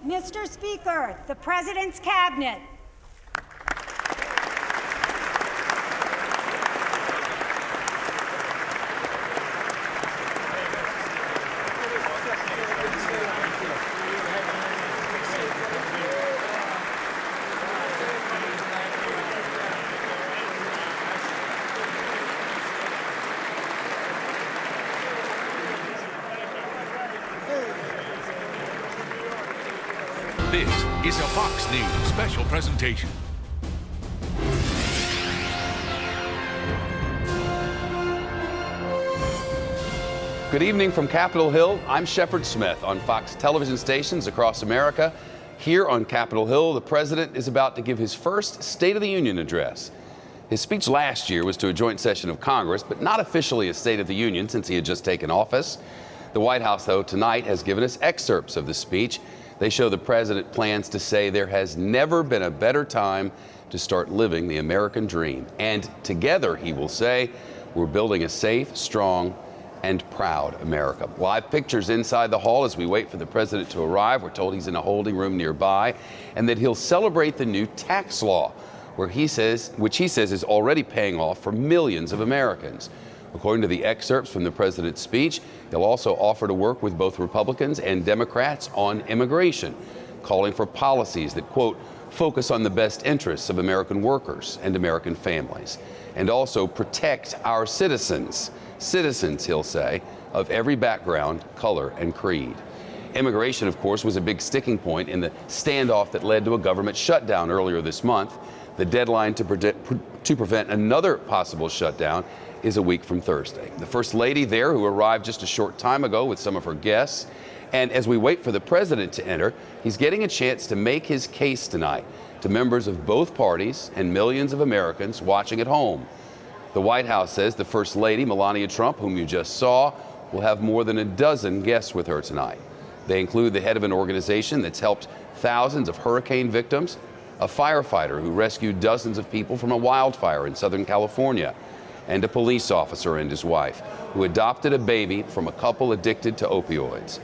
Mr. Speaker, the President's Cabinet. This is a Fox News special presentation. Good evening from Capitol Hill. I'm Shepard Smith on Fox television stations across America. Here on Capitol Hill, the president is about to give his first State of the Union address. His speech last year was to a joint session of Congress, but not officially a State of the Union since he had just taken office. The White House, though, tonight has given us excerpts of the speech. They show the president plans to say there has never been a better time to start living the American dream. And together, he will say, we're building a safe, strong, and proud America. Live pictures inside the hall as we wait for the president to arrive. We're told he's in a holding room nearby, and that he'll celebrate the new tax law, which he says is already paying off for millions of Americans. According to the excerpts from the president's speech, he'll also offer to work with both Republicans and Democrats on immigration, calling for policies that, quote, focus on the best interests of American workers and American families, and also protect our citizens. Citizens, he'll say, of every background, color, and creed. Immigration, of course, was a big sticking point in the standoff that led to a government shutdown earlier this month. The deadline to prevent another possible shutdown is a week from Thursday. The First Lady there, who arrived just a short time ago with some of her guests. And as we wait for the president to enter, he's getting a chance to make his case tonight to members of both parties and millions of Americans watching at home. The White House says the First Lady, Melania Trump, whom you just saw, will have more than a dozen guests with her tonight. They include the head of an organization that's helped thousands of hurricane victims, a firefighter who rescued dozens of people from a wildfire in Southern California, and a police officer and his wife who adopted a baby from a couple addicted to opioids.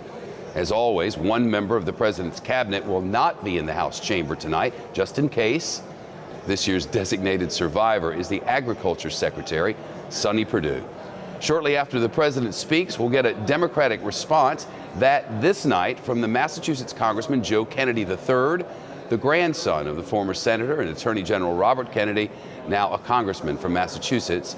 As always, one member of the president's cabinet will not be in the House chamber tonight, just in case. This year's designated survivor is the Agriculture Secretary, Sonny Perdue. Shortly after the president speaks, we'll get a Democratic response, that this night from the Massachusetts Congressman Joe Kennedy III, the grandson of the former Senator and Attorney General Robert Kennedy, now a congressman from Massachusetts.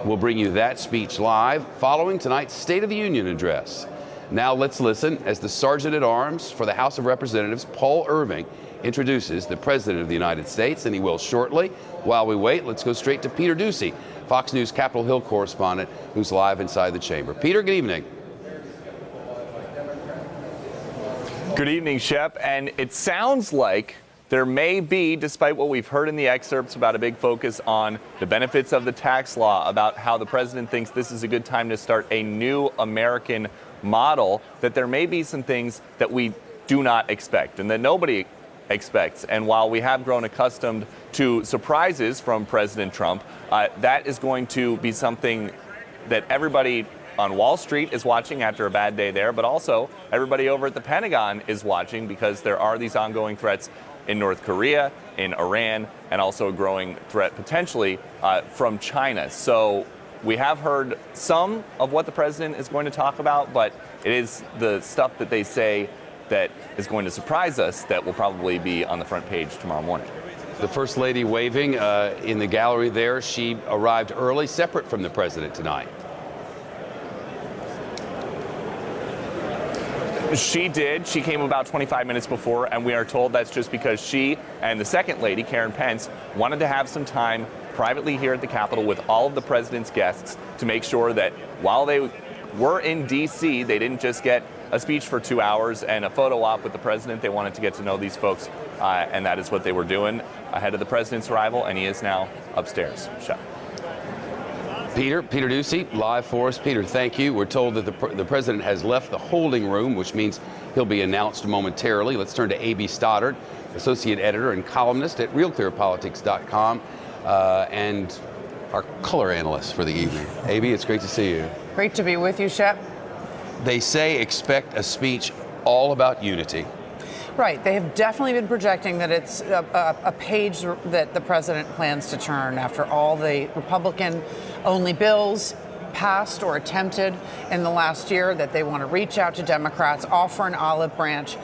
We'll bring you that speech live following tonight's State of the Union address. Now let's listen as the Sergeant-at-Arms for the House of Representatives, Paul Irving, introduces the President of the United States, and he will shortly. While we wait, let's go straight to Peter Ducey, Fox News Capitol Hill correspondent, who's live inside the chamber. Peter, good evening. Good evening, Shep. And it sounds like there may be, despite what we've heard in the excerpts about a big focus on the benefits of the tax law, about how the president thinks this is a good time to start a new American model, that there may be some things that we do not expect and that nobody expects. And while we have grown accustomed to surprises from President Trump, that is going to be something that everybody on Wall Street is watching after a bad day there, but also everybody over at the Pentagon is watching because there are these ongoing threats in North Korea, in Iran, and also a growing threat potentially from China. So we have heard some of what the president is going to talk about, but it is the stuff that they say that is going to surprise us that will probably be on the front page tomorrow morning. The First Lady waving in the gallery there. She arrived early, separate from the president tonight. She did. She came about 25 minutes before, and we are told that's just because she and the Second Lady, Karen Pence, wanted to have some time privately here at the Capitol with all of the president's guests to make sure that while they were in D.C., they didn't just get a speech for 2 hours and a photo op with the president. They wanted to get to know these folks, and that is what they were doing ahead of the president's arrival, and he is now upstairs. Shep. Peter Ducey, live for us. Peter, thank you. We're told that the president has left the holding room, which means he'll be announced momentarily. Let's turn to A.B. Stoddard, associate editor and columnist at RealClearPolitics.com, and our color analyst for the evening. A.B., it's great to see you. Great to be with you, Shep. They say expect a speech all about unity. Right. They have definitely been projecting that it's a page that the president plans to turn after all the Republican-only bills passed or attempted in the last year, that they want to reach out to Democrats, offer an olive branch,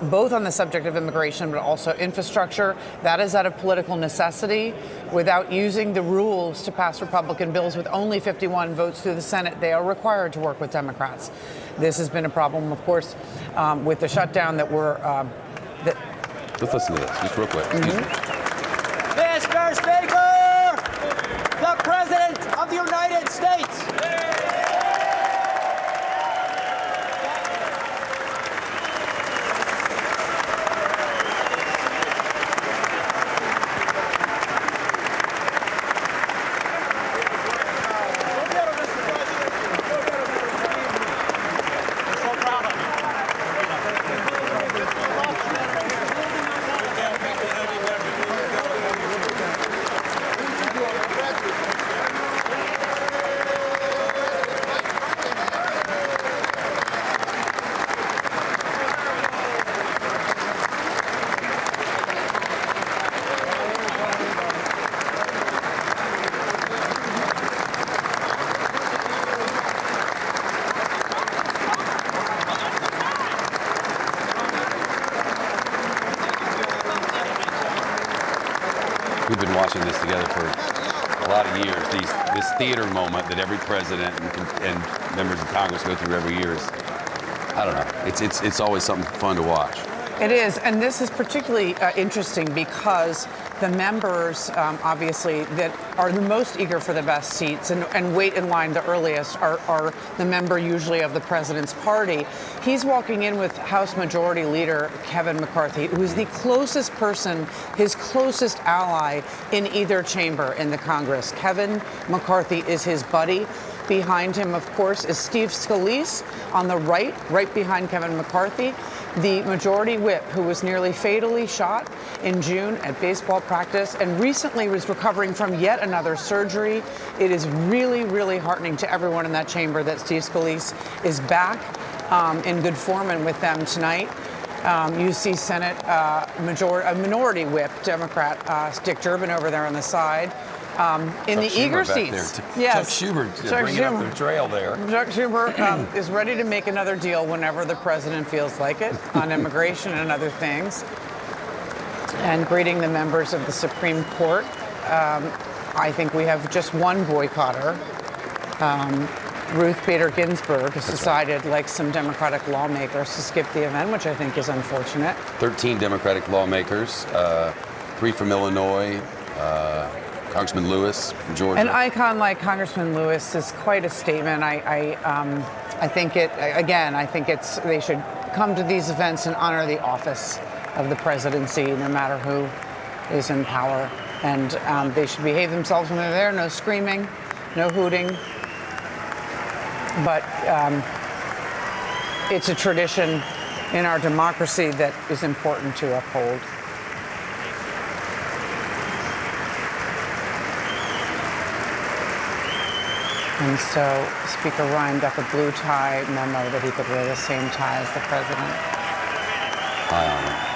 both on the subject of immigration, but also infrastructure. That is out of political necessity. Without using the rules to pass Republican bills with only 51 votes through the Senate, they are required to work with Democrats. This has been a problem, of course, with the shutdown that we're... Let's listen to this, just real quick. Excuse me. Mr. Speaker, the President of the United States. We've been watching this together for a lot of years. This theater moment that every president and members of Congress go through every year is, I don't know, it's always something fun to watch. It is, and this is particularly interesting because the members, obviously, that are the most eager for the best seats and wait in line the earliest are the member usually of the president's party. He's walking in with House Majority Leader Kevin McCarthy, who is the closest person, his closest ally in either chamber in the Congress. Kevin McCarthy is his buddy. Behind him, of course, is Steve Scalise on the right behind Kevin McCarthy, the majority whip who was nearly fatally shot in June at baseball practice and recently was recovering from yet another surgery. It is really, really heartening to everyone in that chamber that Steve Scalise is back in good form and with them tonight. You see Senate minority whip Democrat Dick Durbin over there on the side. In the eager seats. Yes. Chuck Schumer bringing up the trail there. Chuck Schumer is ready to make another deal whenever the president feels like it on immigration and other things. And greeting the members of the Supreme Court. I think we have just one boycotter. Ruth Bader Ginsburg has decided, like some Democratic lawmakers, to skip the event, which I think is unfortunate. 13 Democratic lawmakers, 3 from Illinois, Congressman Lewis from Georgia. An icon like Congressman Lewis is quite a statement. I think they should come to these events and honor the office of the presidency, no matter who is in power. And they should behave themselves when they're there. No screaming, no hooting. But it's a tradition in our democracy that is important to uphold. And so Speaker Ryan got the blue tie memo that he could wear the same tie as the president. High on him.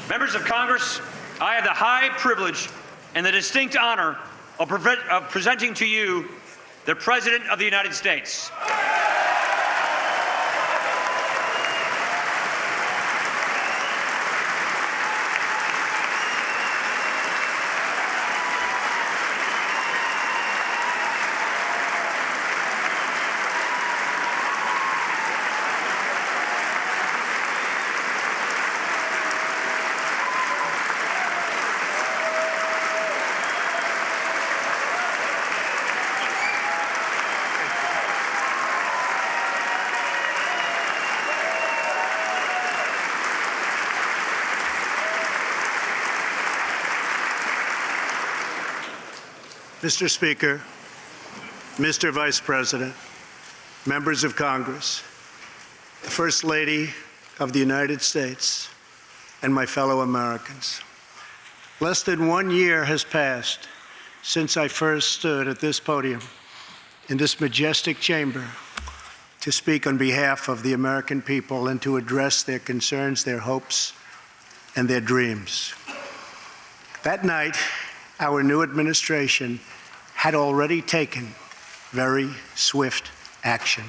Members of Congress, I have the high privilege and the distinct honor of presenting to you the President of the United States. Mr. Speaker, Mr. Vice President, members of Congress, the First Lady of the United States, and my fellow Americans. Less than 1 year has passed since I first stood at this podium in this majestic chamber to speak on behalf of the American people and to address their concerns, their hopes, and their dreams. That night, our new administration had already taken very swift action.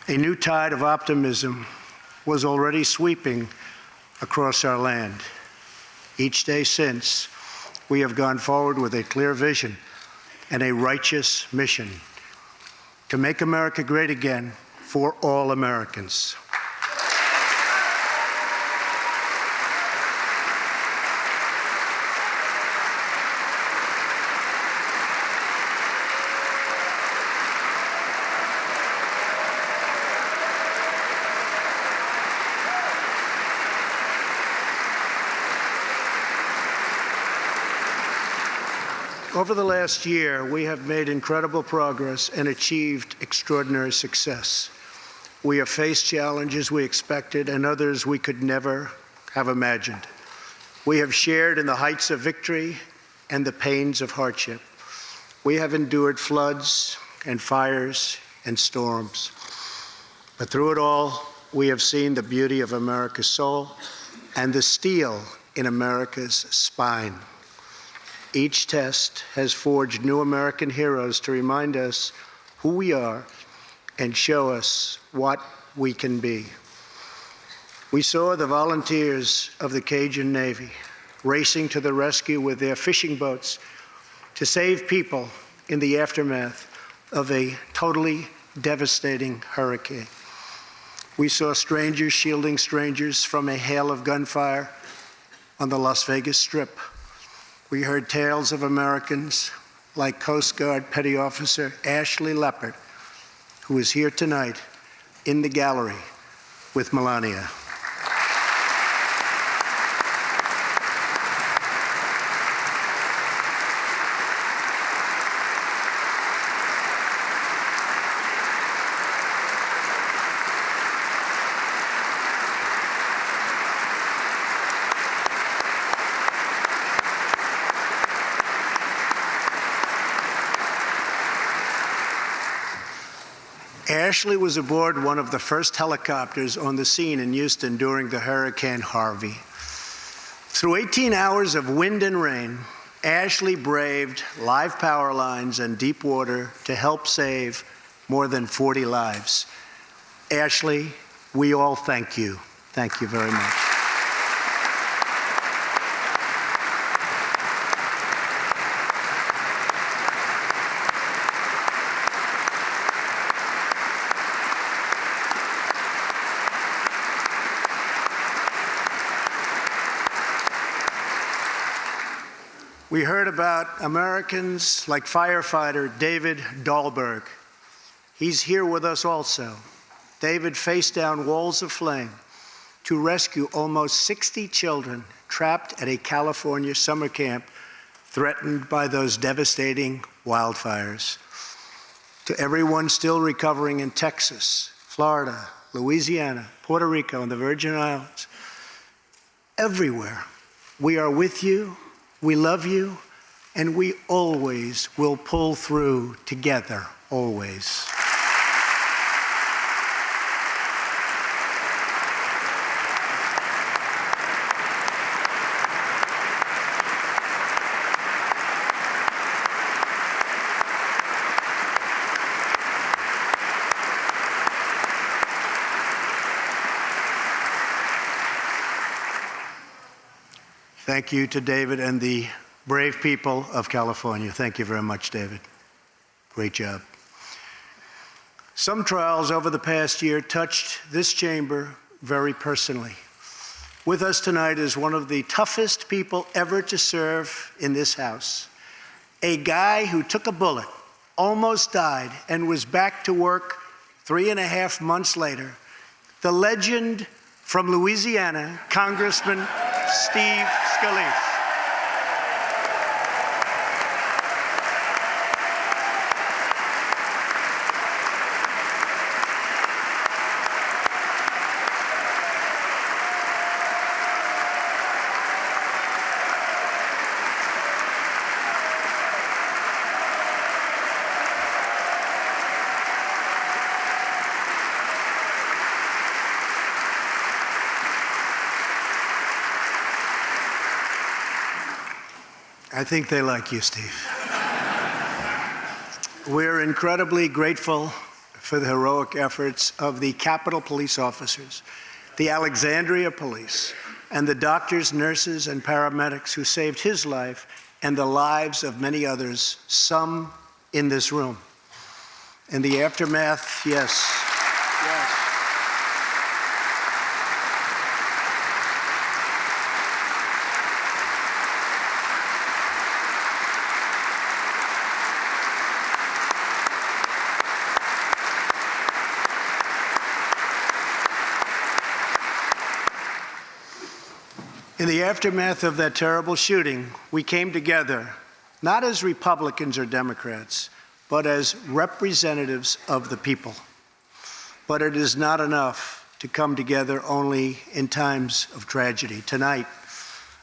A new tide of optimism was already sweeping across our land. Each day since, we have gone forward with a clear vision and a righteous mission to make America great again for all Americans. Over the last year, we have made incredible progress and achieved extraordinary success. We have faced challenges we expected and others we could never have imagined. We have shared in the heights of victory and the pains of hardship. We have endured floods and fires and storms. But through it all, we have seen the beauty of America's soul and the steel in America's spine. Each test has forged new American heroes to remind us who we are and show us what we can be. We saw the volunteers of the Cajun Navy racing to the rescue with their fishing boats to save people in the aftermath of a totally devastating hurricane. We saw strangers shielding strangers from a hail of gunfire on the Las Vegas Strip. We heard tales of Americans like Coast Guard Petty Officer Ashley Leopard, who is here tonight in the gallery with Melania. Ashley was aboard one of the first helicopters on the scene in Houston during the Hurricane Harvey. Through 18 hours of wind and rain, Ashley braved live power lines and deep water to help save more than 40 lives. Ashley, we all thank you. Thank you very much. We heard about Americans like firefighter David Dahlberg. He's here with us also. David faced down walls of flame to rescue almost 60 children trapped at a California summer camp threatened by those devastating wildfires. To everyone still recovering in Texas, Florida, Louisiana, Puerto Rico, and the Virgin Islands, everywhere, we are with you. We love you, and we always will pull through together, always. Thank you to David and the brave people of California. Thank you very much, David. Great job. Some trials over the past year touched this chamber very personally. With us tonight is one of the toughest people ever to serve in this House. A guy who took a bullet, almost died, and was back to work 3.5 months later. The legend from Louisiana, Congressman Steve Scalise. I think they like you, Steve. We're incredibly grateful for the heroic efforts of the Capitol Police officers, the Alexandria Police, and the doctors, nurses, and paramedics who saved his life and the lives of many others, some in this room. In the aftermath, yes. In the aftermath of that terrible shooting, we came together, not as Republicans or Democrats, but as representatives of the people. But it is not enough to come together only in times of tragedy. Tonight,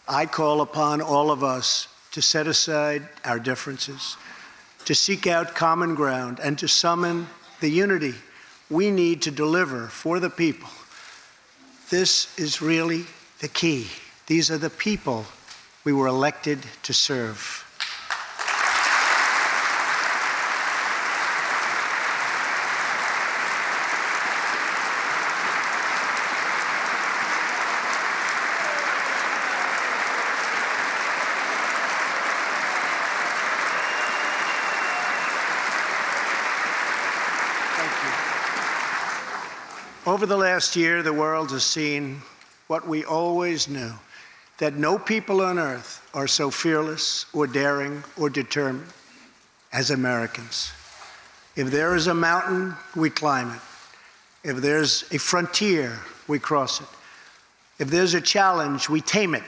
I call upon all of us to set aside our differences, to seek out common ground, and to summon the unity we need to deliver for the people. This is really the key. These are the people we were elected to serve. Thank you. Over the last year, the world has seen what we always knew, that no people on earth are so fearless or daring or determined as Americans. If there is a mountain, we climb it. If there's a frontier, we cross it. If there's a challenge, we tame it.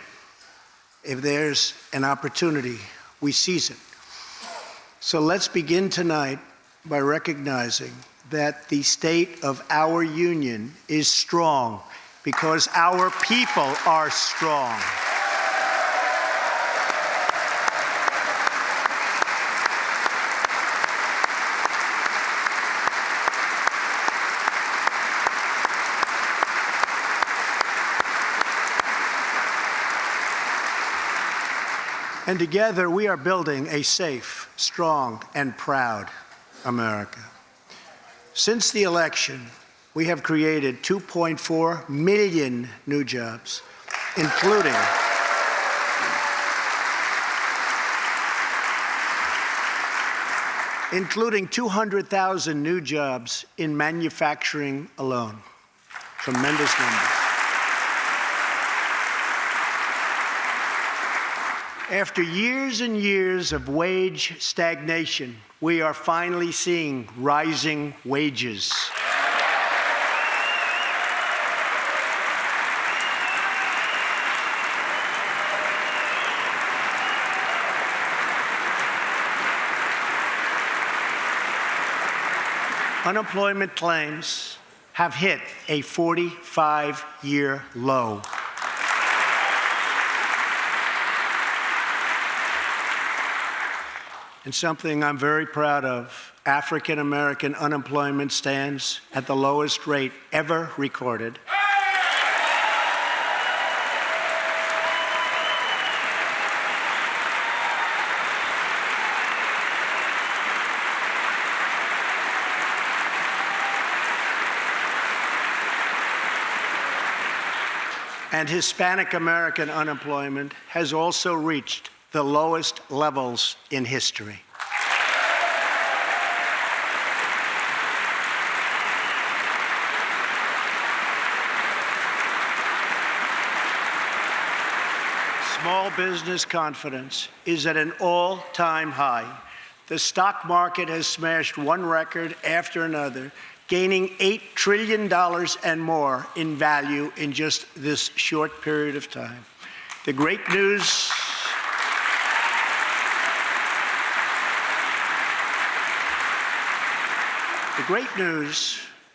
If there's an opportunity, we seize it. So let's begin tonight by recognizing that the state of our union is strong, because our people are strong. And together we are building a safe, strong, and proud America. Since the election, we have created 2.4 million new jobs, including 200,000 new jobs in manufacturing alone. Tremendous numbers. After years and years of wage stagnation, we are finally seeing rising wages. Unemployment claims have hit a 45-year low. And something I'm very proud of, African American unemployment stands at the lowest rate ever recorded. And Hispanic American unemployment has also reached the lowest levels in history. Small business confidence is at an all-time high. The stock market has smashed one record after another, gaining $8 trillion and more in value in just this short period of time. The great news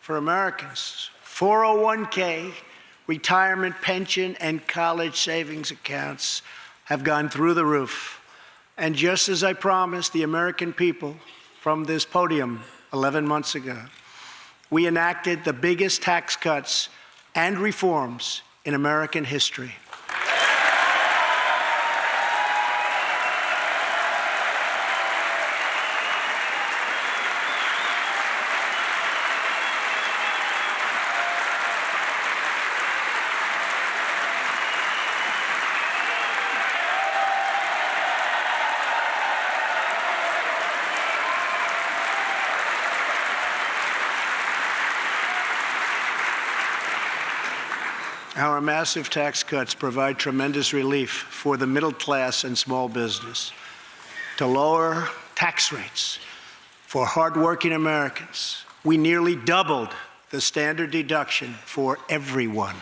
for Americans, 401k, retirement pension, and college savings accounts have gone through the roof. And just as I promised the American people from this podium 11 months ago, we enacted the biggest tax cuts and reforms in American history. Our massive tax cuts provide tremendous relief for the middle class and small business. To lower tax rates for hardworking Americans, we nearly doubled the standard deduction for everyone.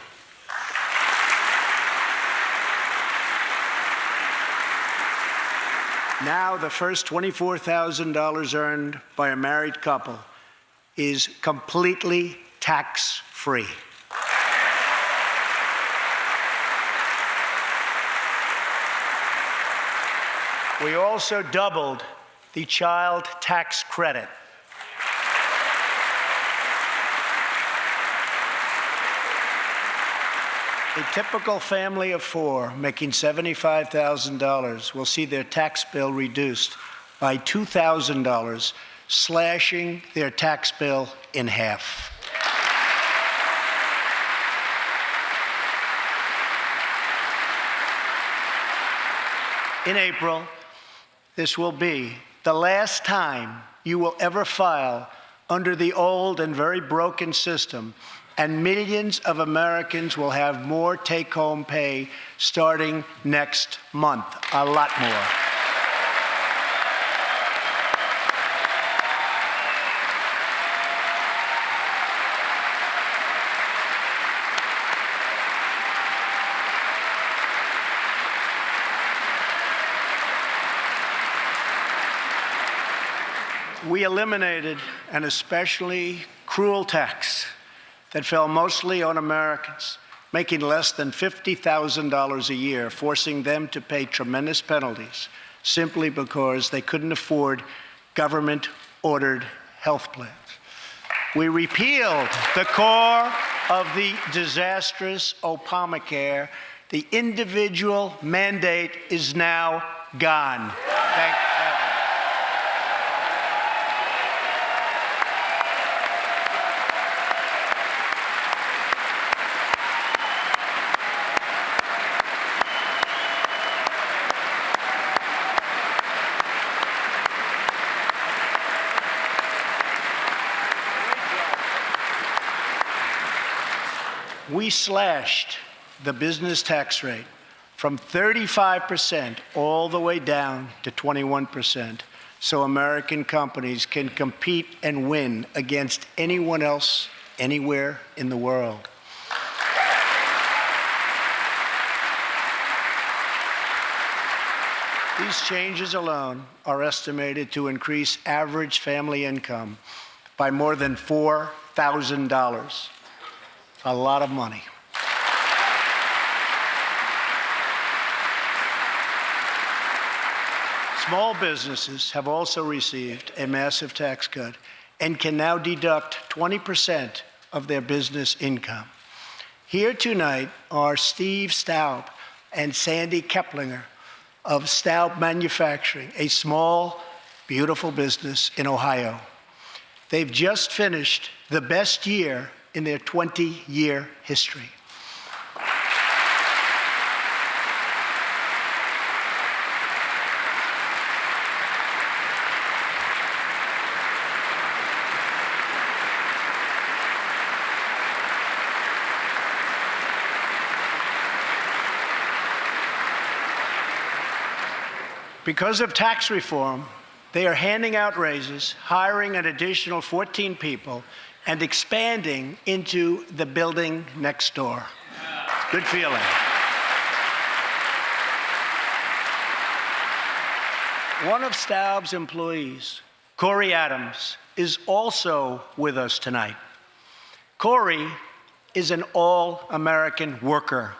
Now, the first $24,000 earned by a married couple is completely tax-free. We also doubled the child tax credit. A typical family of four making $75,000 will see their tax bill reduced by $2,000, slashing their tax bill in half. In April, this will be the last time you will ever file under the old and very broken system, and millions of Americans will have more take-home pay starting next month, a lot more. We eliminated an especially cruel tax that fell mostly on Americans making less than $50,000 a year, forcing them to pay tremendous penalties simply because they couldn't afford government-ordered health plans. We repealed the core of the disastrous Obamacare. The individual mandate is now gone. Thank heaven. We slashed the business tax rate from 35% all the way down to 21%, so American companies can compete and win against anyone else anywhere in the world. These changes alone are estimated to increase average family income by more than $4,000. A lot of money. Small businesses have also received a massive tax cut and can now deduct 20% of their business income. Here tonight are Steve Staub and Sandy Keplinger of Staub Manufacturing, a small, beautiful business in Ohio. They've just finished the best year in their 20-year history. Because of tax reform, they are handing out raises, hiring an additional 14 people, and expanding into the building next door. Good feeling. One of Staub's employees, Corey Adams, is also with us tonight. Corey is an all-American worker.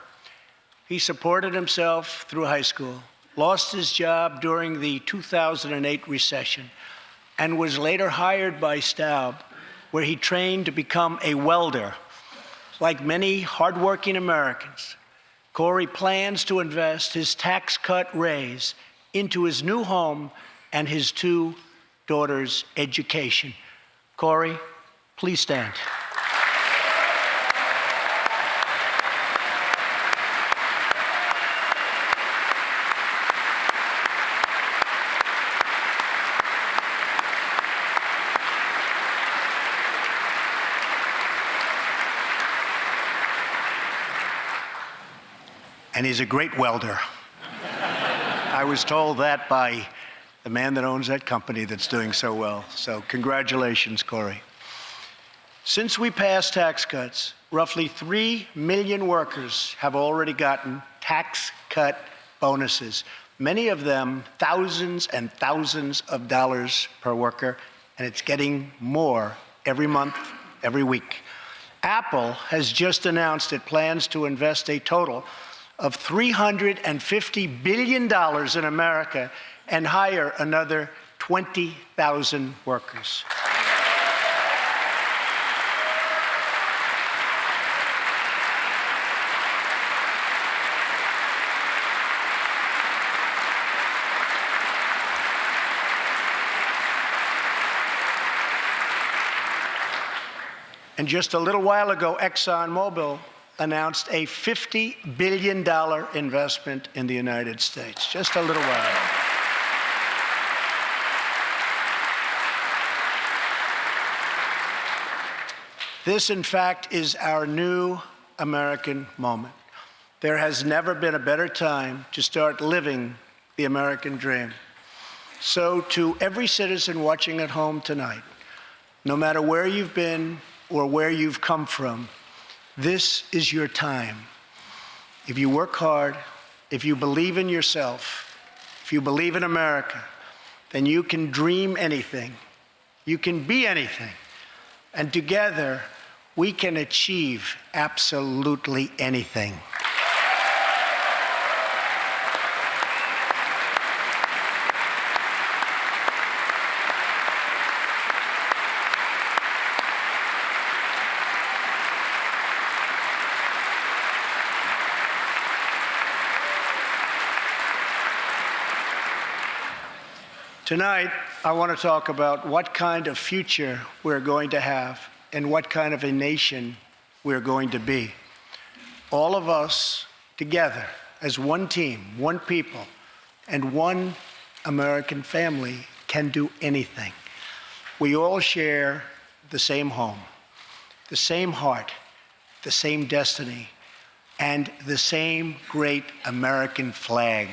He supported himself through high school, lost his job during the 2008 recession, and was later hired by Staub, where he trained to become a welder. Like many hardworking Americans, Corey plans to invest his tax cut raise into his new home and his 2 daughters' education. Corey, please stand. And he's a great welder. I was told that by the man that owns that company that's doing so well. So congratulations, Corey. Since we passed tax cuts, roughly 3 million workers have already gotten tax cut bonuses, many of them thousands and thousands of dollars per worker, and it's getting more every month, every week. Apple has just announced it plans to invest a total of $350 billion in America and hire another 20,000 workers. And just a little while ago, ExxonMobil announced a $50 billion investment in the United States, just a little while ago. This, in fact, is our new American moment. There has never been a better time to start living the American dream. So to every citizen watching at home tonight, no matter where you've been or where you've come from, this is your time. If you work hard, if you believe in yourself, if you believe in America, then you can dream anything. You can be anything. And together, we can achieve absolutely anything. Tonight, I want to talk about what kind of future we're going to have and what kind of a nation we're going to be. All of us together as one team, one people, and one American family can do anything. We all share the same home, the same heart, the same destiny, and the same great American flag.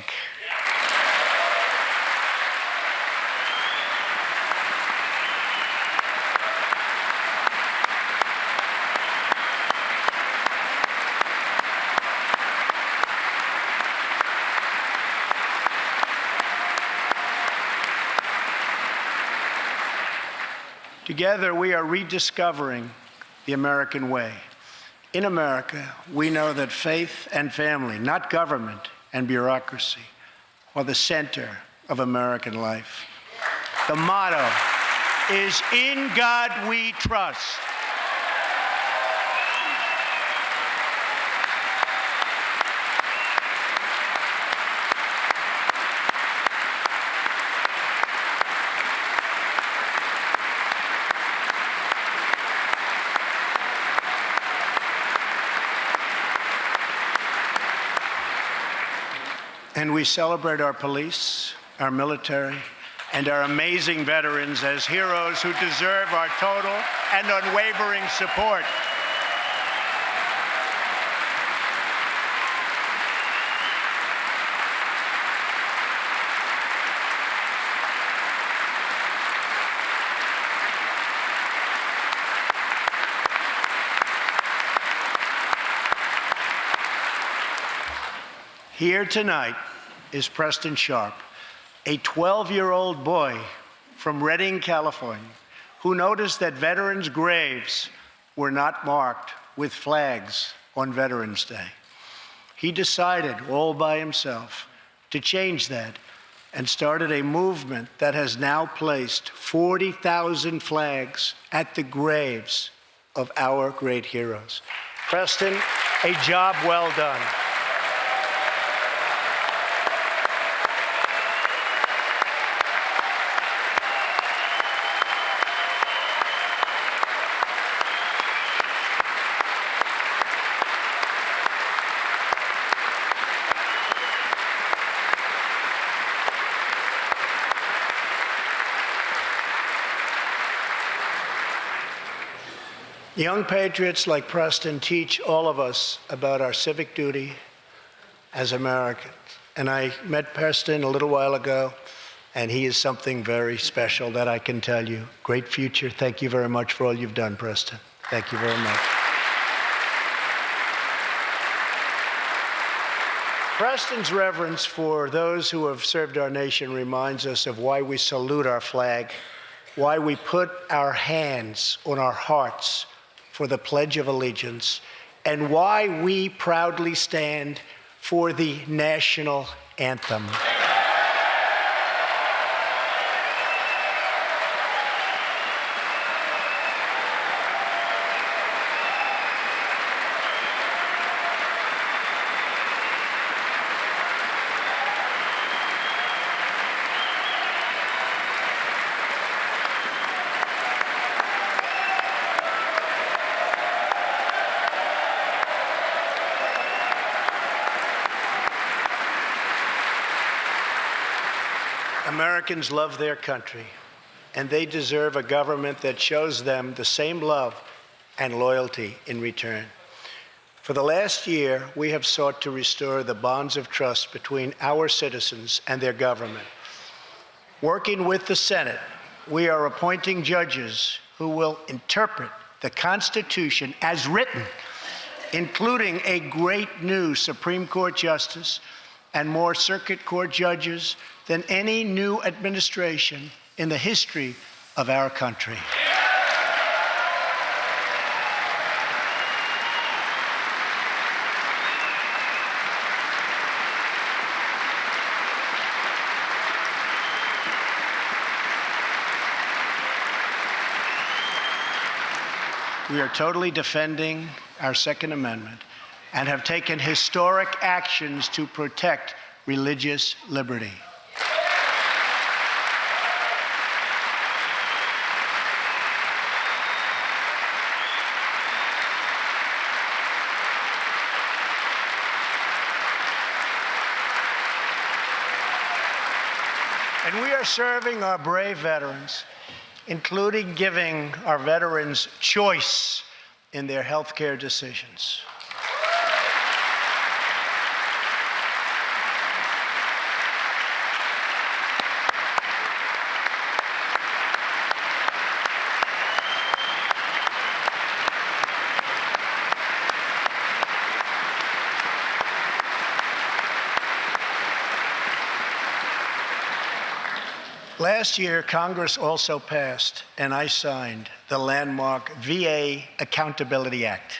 Together, we are rediscovering the American way. In America, we know that faith and family, not government and bureaucracy, are the center of American life. The motto is, "In God we trust." And we celebrate our police, our military, and our amazing veterans as heroes who deserve our total and unwavering support. Here tonight is Preston Sharp, a 12-year-old boy from Redding, California, who noticed that veterans' graves were not marked with flags on Veterans Day. He decided all by himself to change that and started a movement that has now placed 40,000 flags at the graves of our great heroes. Preston, a job well done. Young patriots like Preston teach all of us about our civic duty as Americans. And I met Preston a little while ago, and he is something very special that I can tell you. Great future. Thank you very much for all you've done, Preston. Thank you very much. Preston's reverence for those who have served our nation reminds us of why we salute our flag, why we put our hands on our hearts for the Pledge of Allegiance, and why we proudly stand for the national anthem. Americans love their country, and they deserve a government that shows them the same love and loyalty in return. For the last year, we have sought to restore the bonds of trust between our citizens and their government. Working with the Senate, we are appointing judges who will interpret the Constitution as written, including a great new Supreme Court justice and more circuit court judges than any new administration in the history of our country. We are totally defending our Second Amendment and have taken historic actions to protect religious liberty. And we are serving our brave veterans, including giving our veterans choice in their health care decisions. Last year, Congress also passed, and I signed, the landmark VA Accountability Act.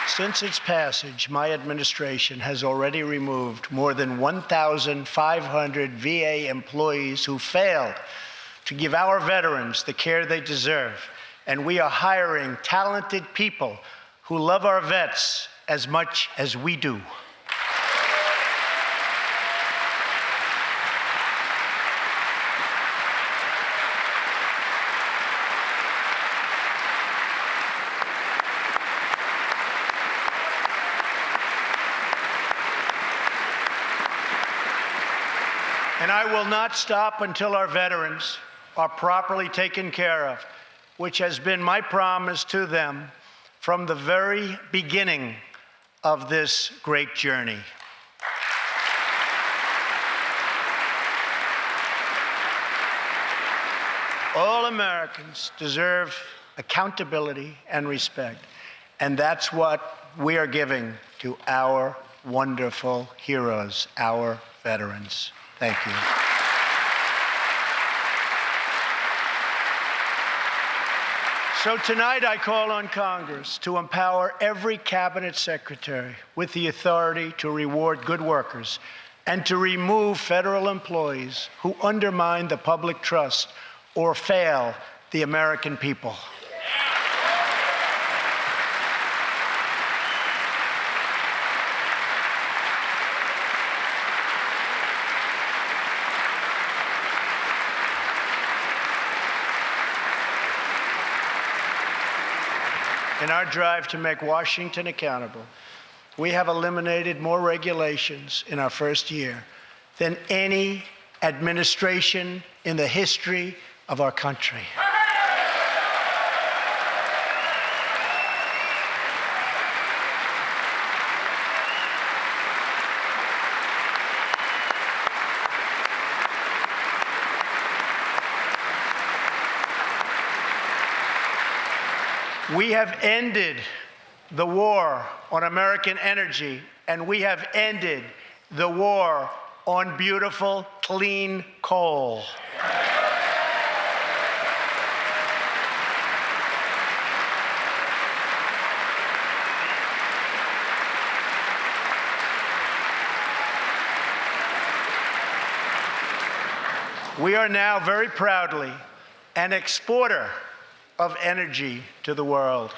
Since its passage, my administration has already removed more than 1,500 VA employees who failed to give our veterans the care they deserve, and we are hiring talented people who love our vets as much as we do. And I will not stop until our veterans are properly taken care of, which has been my promise to them from the very beginning of this great journey. All Americans deserve accountability, and respect. And that's what we are giving to our wonderful heroes, our veterans. Thank you. So tonight I call on Congress to empower every cabinet secretary with the authority to reward good workers and to remove federal employees who undermine the public trust or fail the American people. In our drive to make Washington accountable, we have eliminated more regulations in our first year than any administration in the history of our country. We have ended the war on American energy, and we have ended the war on beautiful, clean coal. We are now very proudly an exporter of energy to the world.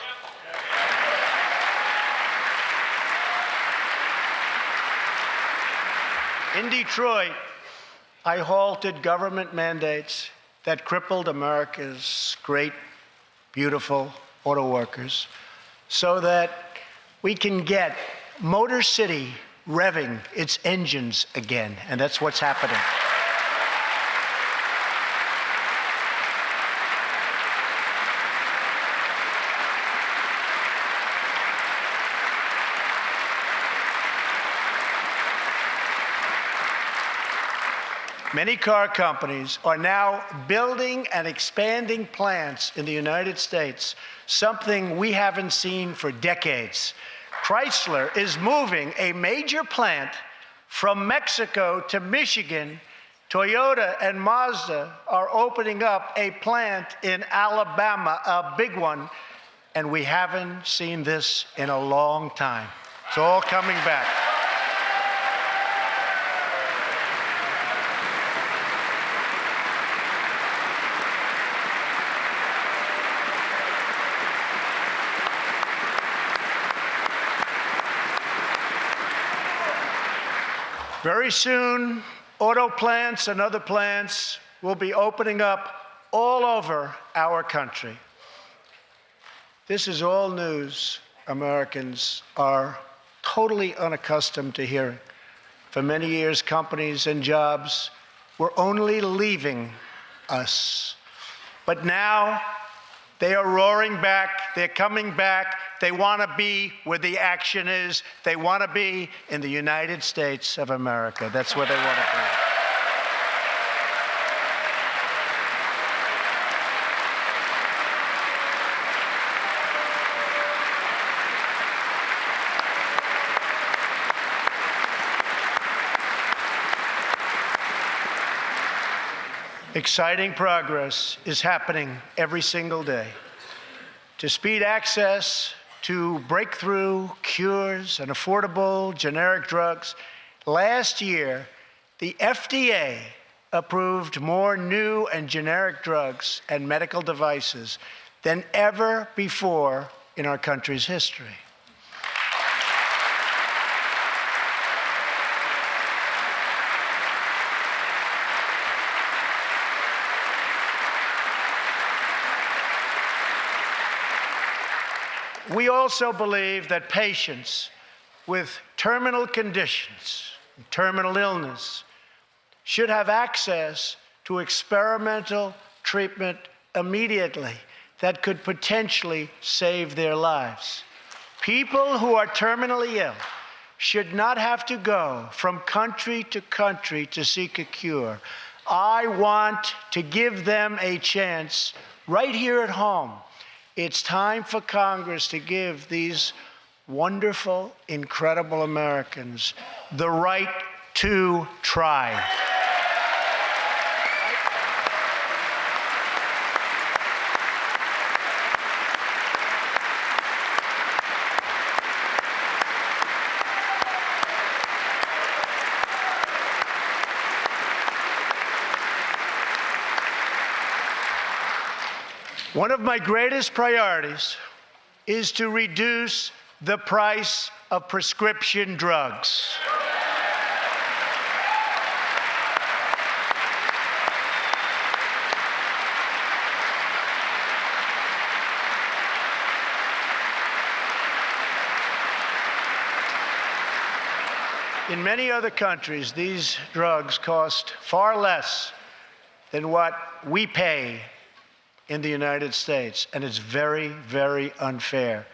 In Detroit, I halted government mandates that crippled America's great, beautiful auto workers so that we can get Motor City revving its engines again, and that's what's happening. Many car companies are now building and expanding plants in the United States, something we haven't seen for decades. Chrysler is moving a major plant from Mexico to Michigan. Toyota and Mazda are opening up a plant in Alabama, a big one, and we haven't seen this in a long time. It's all coming back. Very soon, auto plants and other plants will be opening up all over our country. This is all news Americans are totally unaccustomed to hearing. For many years, companies and jobs were only leaving us. But now, they are roaring back, they're coming back, they want to be where the action is, they want to be in the United States of America. That's where they want to be. Exciting progress is happening every single day. To speed access to breakthrough cures and affordable generic drugs, last year, the FDA approved more new and generic drugs and medical devices than ever before in our country's history. We also believe that patients with terminal conditions, terminal illness, should have access to experimental treatment immediately that could potentially save their lives. People who are terminally ill should not have to go from country to seek a cure. I want to give them a chance right here at home It's time for Congress to give these wonderful, incredible Americans the right to try. One of my greatest priorities is to reduce the price of prescription drugs. In many other countries, these drugs cost far less than what we pay in the United States, and it's very, very unfair.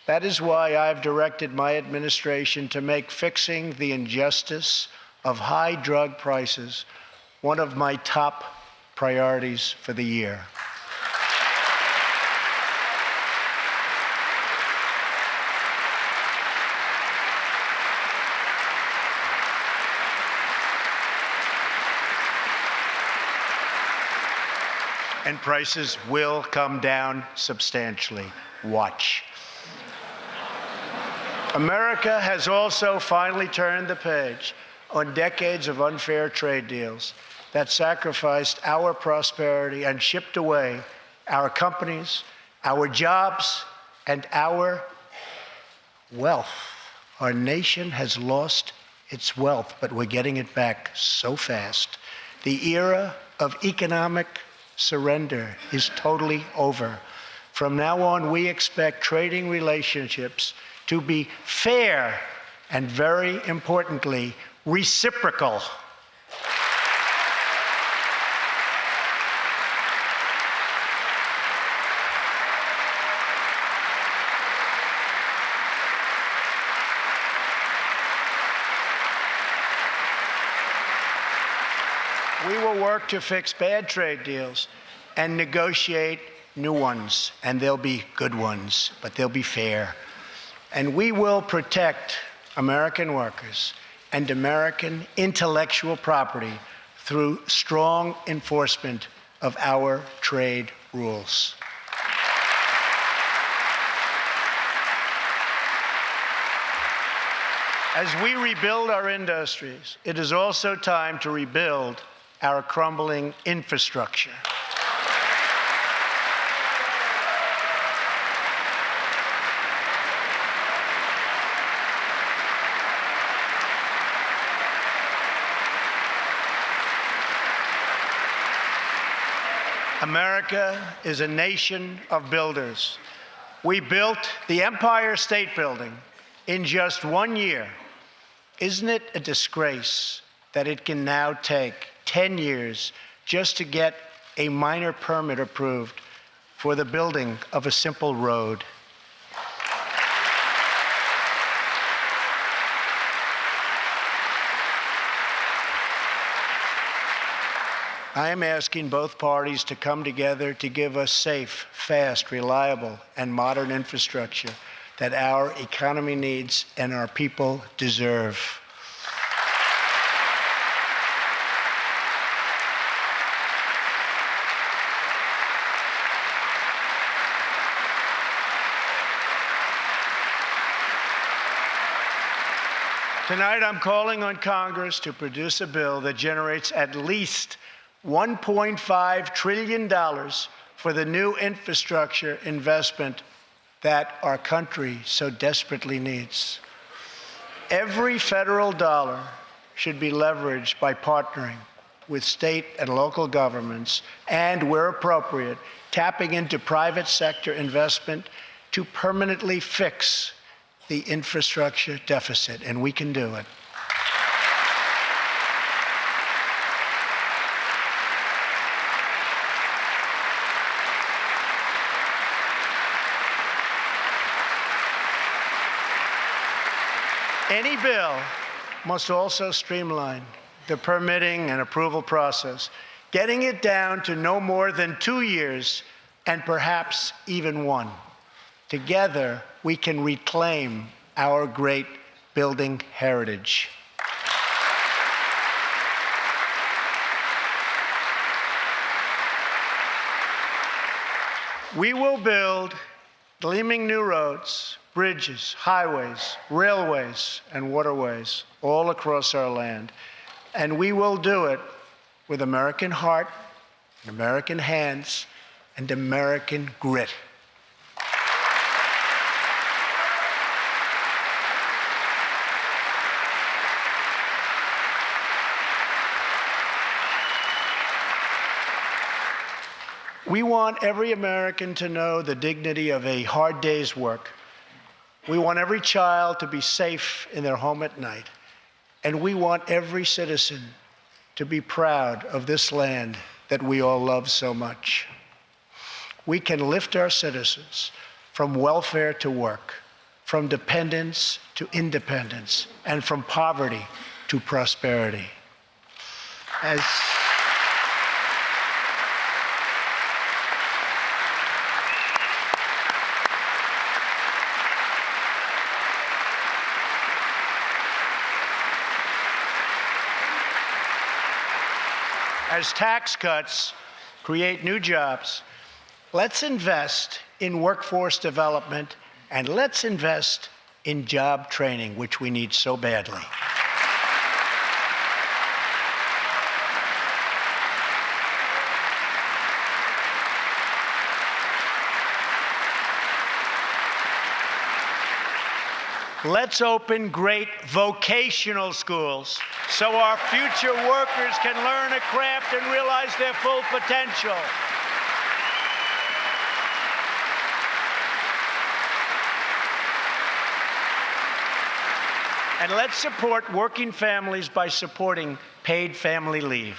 That is why I've directed my administration to make fixing the injustice of high drug prices one of my top priorities for the year. And prices will come down substantially. Watch. America has also finally turned the page on decades of unfair trade deals that sacrificed our prosperity and shipped away our companies, our jobs, and our wealth. Our nation has lost its wealth, but we're getting it back so fast. The era of economic surrender is totally over. From now on, we expect trading relationships to be fair and, very importantly, reciprocal. We will work to fix bad trade deals and negotiate new ones, and they'll be good ones, but they'll be fair. And we will protect American workers and American intellectual property through strong enforcement of our trade rules. As we rebuild our industries, it is also time to rebuild our crumbling infrastructure. America is a nation of builders. We built the Empire State Building in just 1 year. Isn't it a disgrace that it can now take 10 years just to get a minor permit approved for the building of a simple road? I am asking both parties to come together to give us safe, fast, reliable, and modern infrastructure that our economy needs and our people deserve. Tonight, I'm calling on Congress to produce a bill that generates at least $1.5 trillion for the new infrastructure investment that our country so desperately needs. Every federal dollar should be leveraged by partnering with state and local governments and, where appropriate, tapping into private sector investment to permanently fix the infrastructure deficit, and we can do it. Any bill must also streamline the permitting and approval process, getting it down to no more than 2 years and perhaps even one. Together, we can reclaim our great building heritage. We will build gleaming new roads, bridges, highways, railways, and waterways all across our land. And we will do it with American heart, American hands, and American grit. We want every American to know the dignity of a hard day's work. We want every child to be safe in their home at night. And we want every citizen to be proud of this land that we all love so much. We can lift our citizens from welfare to work, from dependence to independence, and from poverty to prosperity. As tax cuts create new jobs, let's invest in workforce development and let's invest in job training, which we need so badly. Let's open great vocational schools so our future workers can learn a craft and realize their full potential. And let's support working families by supporting paid family leave.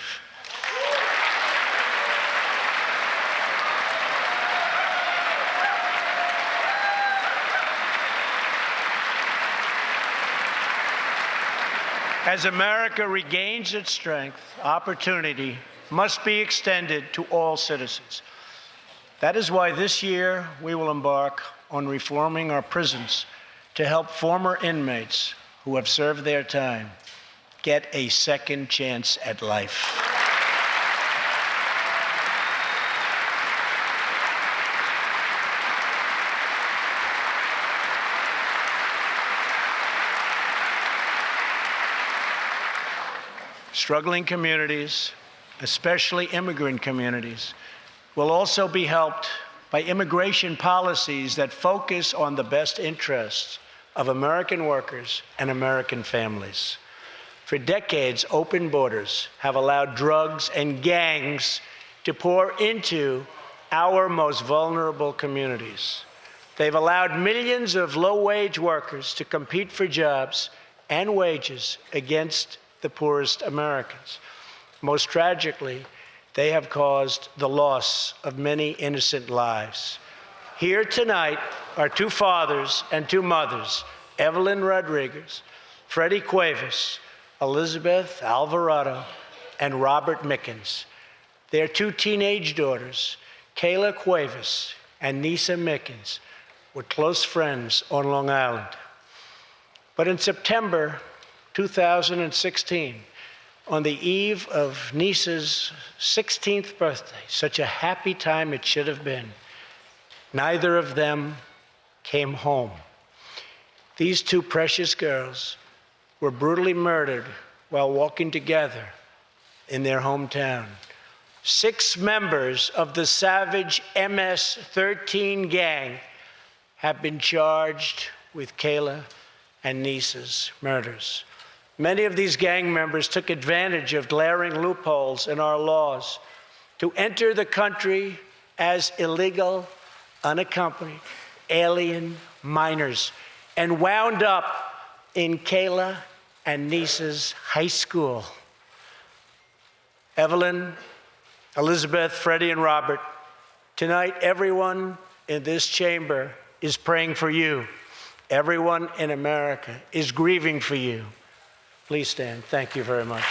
As America regains its strength, opportunity must be extended to all citizens. That is why this year we will embark on reforming our prisons to help former inmates who have served their time get a second chance at life. Struggling communities, especially immigrant communities, will also be helped by immigration policies that focus on the best interests of American workers and American families. For decades, open borders have allowed drugs and gangs to pour into our most vulnerable communities. They've allowed millions of low-wage workers to compete for jobs and wages against the poorest Americans. Most tragically, they have caused the loss of many innocent lives. Here tonight are two fathers and two mothers, Evelyn Rodriguez, Freddie Cuevas, Elizabeth Alvarado, and Robert Mickens. Their two teenage daughters, Kayla Cuevas and Nisa Mickens, were close friends on Long Island. But in September 2016, on the eve of Nisa's 16th birthday, such a happy time it should have been, neither of them came home. These two precious girls were brutally murdered while walking together in their hometown. 6 members of the savage MS-13 gang have been charged with Kayla and Nisa's murders. Many of these gang members took advantage of glaring loopholes in our laws to enter the country as illegal, unaccompanied, alien minors and wound up in Kayla and Nisa's high school. Evelyn, Elizabeth, Freddie, and Robert, tonight everyone in this chamber is praying for you. Everyone in America is grieving for you. Please stand. Thank you very much.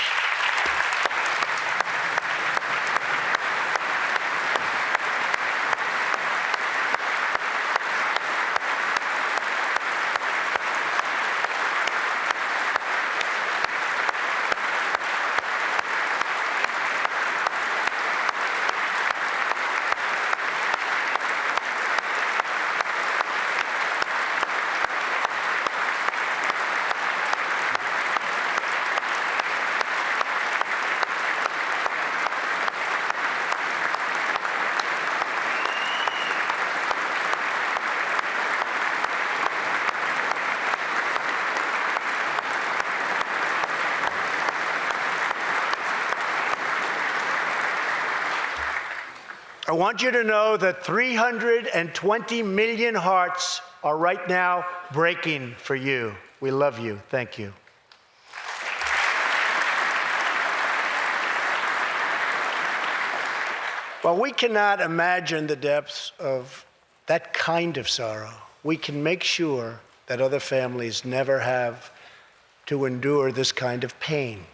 want you to know that 320 million hearts are right now breaking for you. We love you. Thank you. While we cannot imagine the depths of that kind of sorrow, we can make sure that other families never have to endure this kind of pain.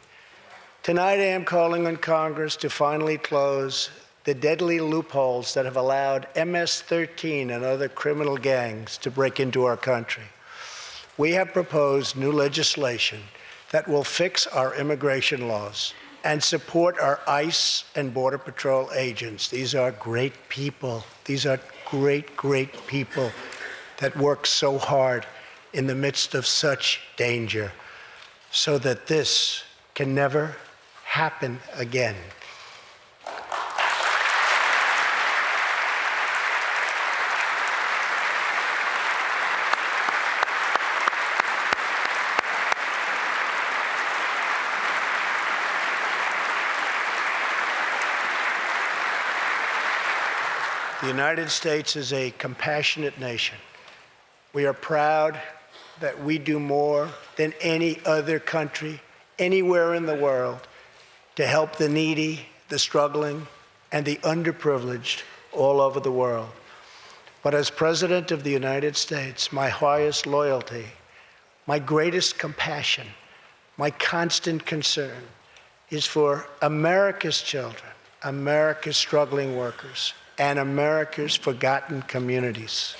Tonight, I am calling on Congress to finally close the deadly loopholes that have allowed MS-13 and other criminal gangs to break into our country. We have proposed new legislation that will fix our immigration laws and support our ICE and Border Patrol agents. These are great people. These are great, great people that work so hard in the midst of such danger so that this can never happen again. The United States is a compassionate nation. We are proud that we do more than any other country anywhere in the world to help the needy, the struggling, and the underprivileged all over the world. But as President of the United States, my highest loyalty, my greatest compassion, my constant concern is for America's children, America's struggling workers, and America's forgotten communities.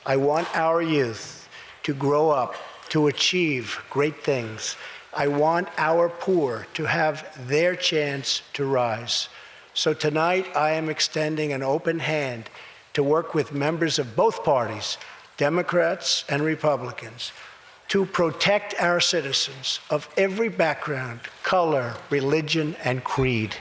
I want our youth to grow up, to achieve great things. I want our poor to have their chance to rise. So tonight, I am extending an open hand to work with members of both parties, Democrats and Republicans, to protect our citizens of every background, color, religion, and creed.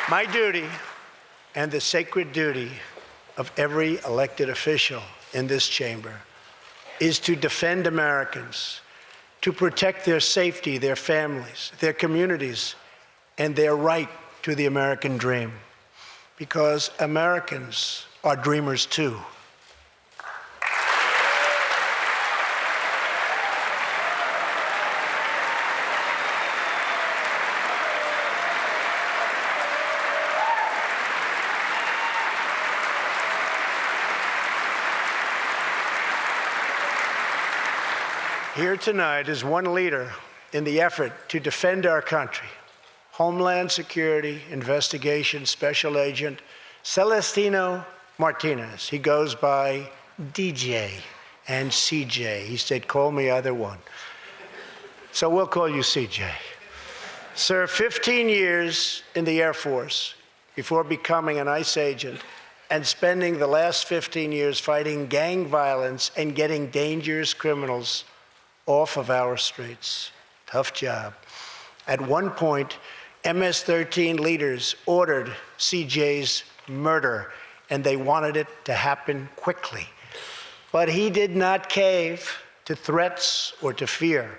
My duty, and the sacred duty of every elected official in this chamber, is to defend Americans, to protect their safety, their families, their communities, and their right to the American dream. Because Americans are dreamers too. Here tonight is one leader in the effort to defend our country, Homeland Security Investigation Special Agent Celestino Martinez. He goes by DJ and CJ. He said, call me either one. So we'll call you CJ. Served 15 years in the Air Force before becoming an ICE agent and spending the last 15 years fighting gang violence and getting dangerous criminals off of our streets. Tough job. At one point, MS-13 leaders ordered CJ's murder, and they wanted it to happen quickly. But he did not cave to threats or to fear.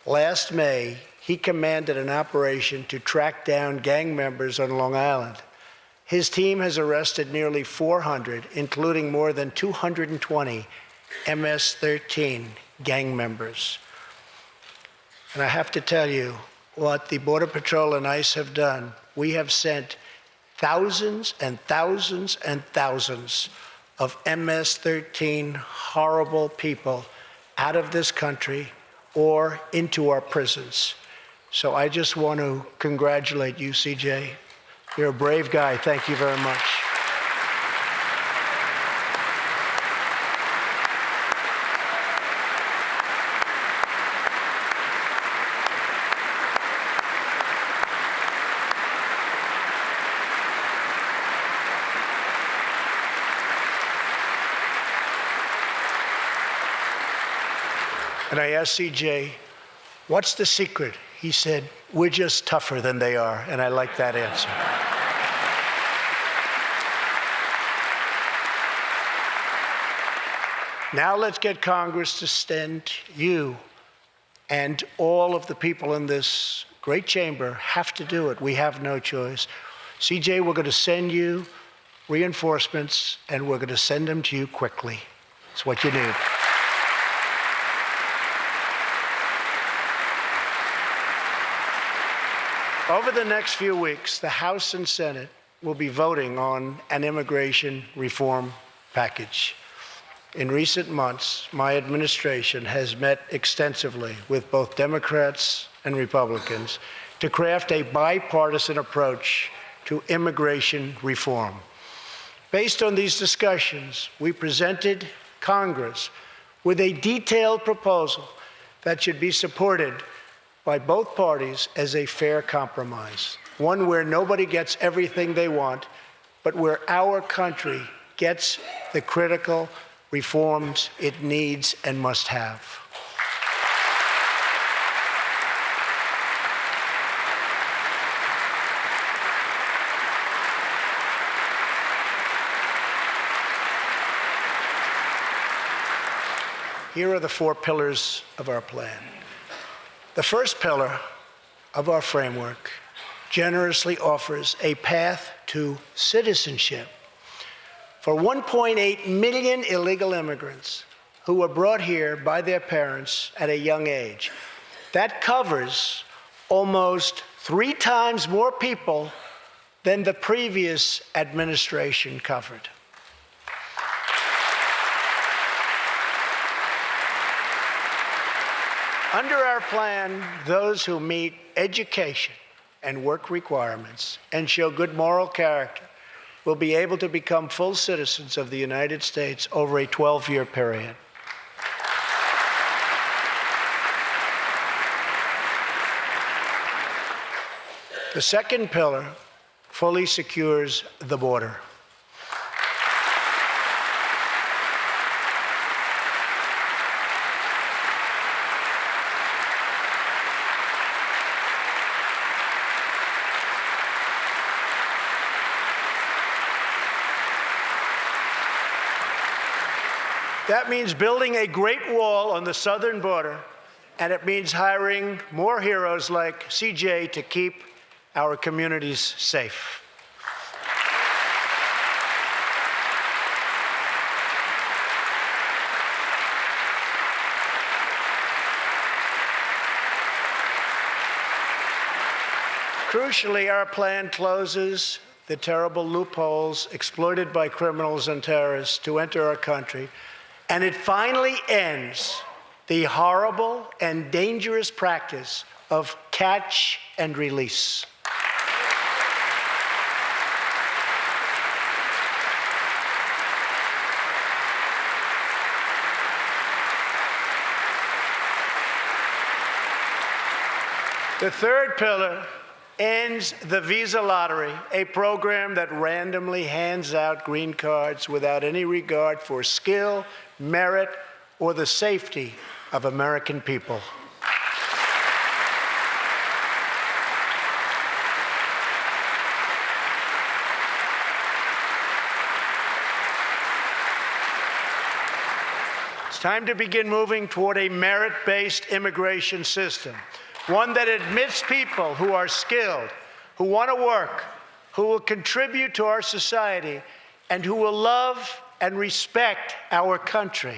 Last May, he commanded an operation to track down gang members on Long Island. His team has arrested nearly 400, including more than 220 MS-13 gang members. And I have to tell you, what the Border Patrol and ICE have done, we have sent thousands and thousands and thousands of MS-13 horrible people out of this country or into our prisons. So I just want to congratulate you, CJ. You're a brave guy. Thank you very much. And I asked CJ, what's the secret? He said, we're just tougher than they are. And I like that answer. Now let's get Congress to send you, and all of the people in this great chamber have to do it. We have no choice. CJ, we're going to send you reinforcements, and we're going to send them to you quickly. It's what you need. Over the next few weeks, the House and Senate will be voting on an immigration reform package. In recent months, my administration has met extensively with both Democrats and Republicans to craft a bipartisan approach to immigration reform. Based on these discussions, we presented Congress with a detailed proposal that should be supported by both parties as a fair compromise, one where nobody gets everything they want, but where our country gets the critical reforms it needs and must have. Here are the 4 pillars of our plan. The first pillar of our framework generously offers a path to citizenship for 1.8 million illegal immigrants who were brought here by their parents at a young age. That covers almost 3 times more people than the previous administration covered. Under our plan, those who meet education and work requirements and show good moral character will be able to become full citizens of the United States over a 12-year period. The second pillar fully secures the border. That means building a great wall on the southern border, and it means hiring more heroes like CJ to keep our communities safe. Crucially, our plan closes the terrible loopholes exploited by criminals and terrorists to enter our country, and it finally ends the horrible and dangerous practice of catch and release. The third pillar ends the visa lottery, a program that randomly hands out green cards without any regard for skill, merit, or the safety of American people. It's time to begin moving toward a merit-based immigration system, one that admits people who are skilled, who want to work, who will contribute to our society, and who will love and respect our country.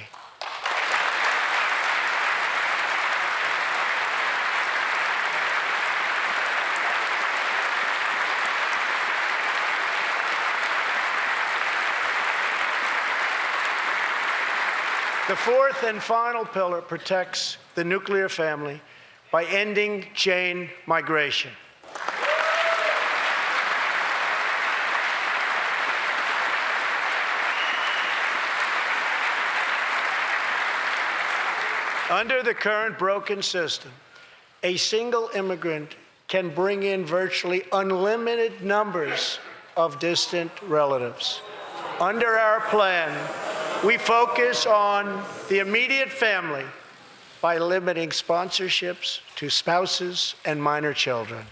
The fourth and final pillar protects the nuclear family by ending chain migration. Under the current broken system, a single immigrant can bring in virtually unlimited numbers of distant relatives. Under our plan, we focus on the immediate family by limiting sponsorships to spouses and minor children.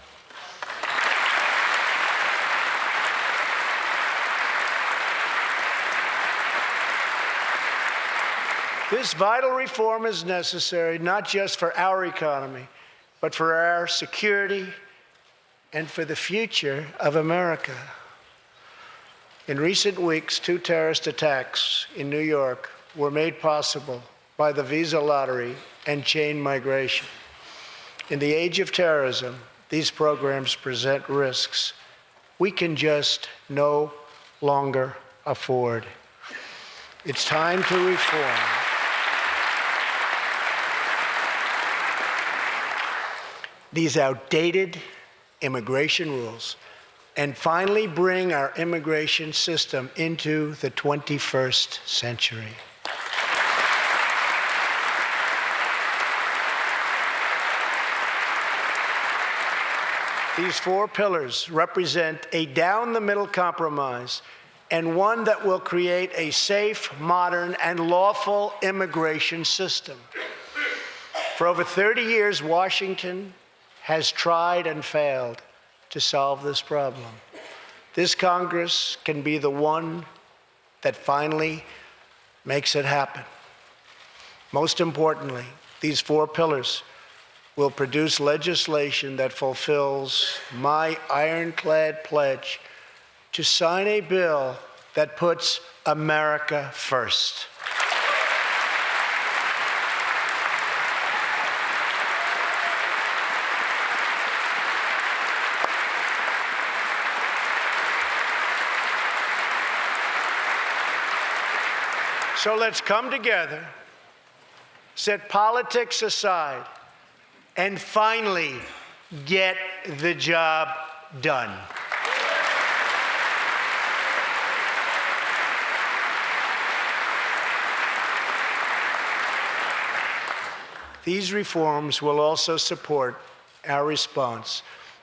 This vital reform is necessary not just for our economy, but for our security and for the future of America. In recent weeks, 2 terrorist attacks in New York were made possible by the visa lottery and chain migration. In the age of terrorism, these programs present risks we can just no longer afford. It's time to reform. These outdated immigration rules and finally bring our immigration system into the 21st century. These 4 pillars represent a down-the-middle compromise and one that will create a safe, modern, and lawful immigration system. For over 30 years, Washington has tried and failed to solve this problem. This Congress can be the one that finally makes it happen. Most importantly, these 4 pillars will produce legislation that fulfills my ironclad pledge to sign a bill that puts America first. So let's come together, set politics aside, and finally get the job done. These reforms will also support our response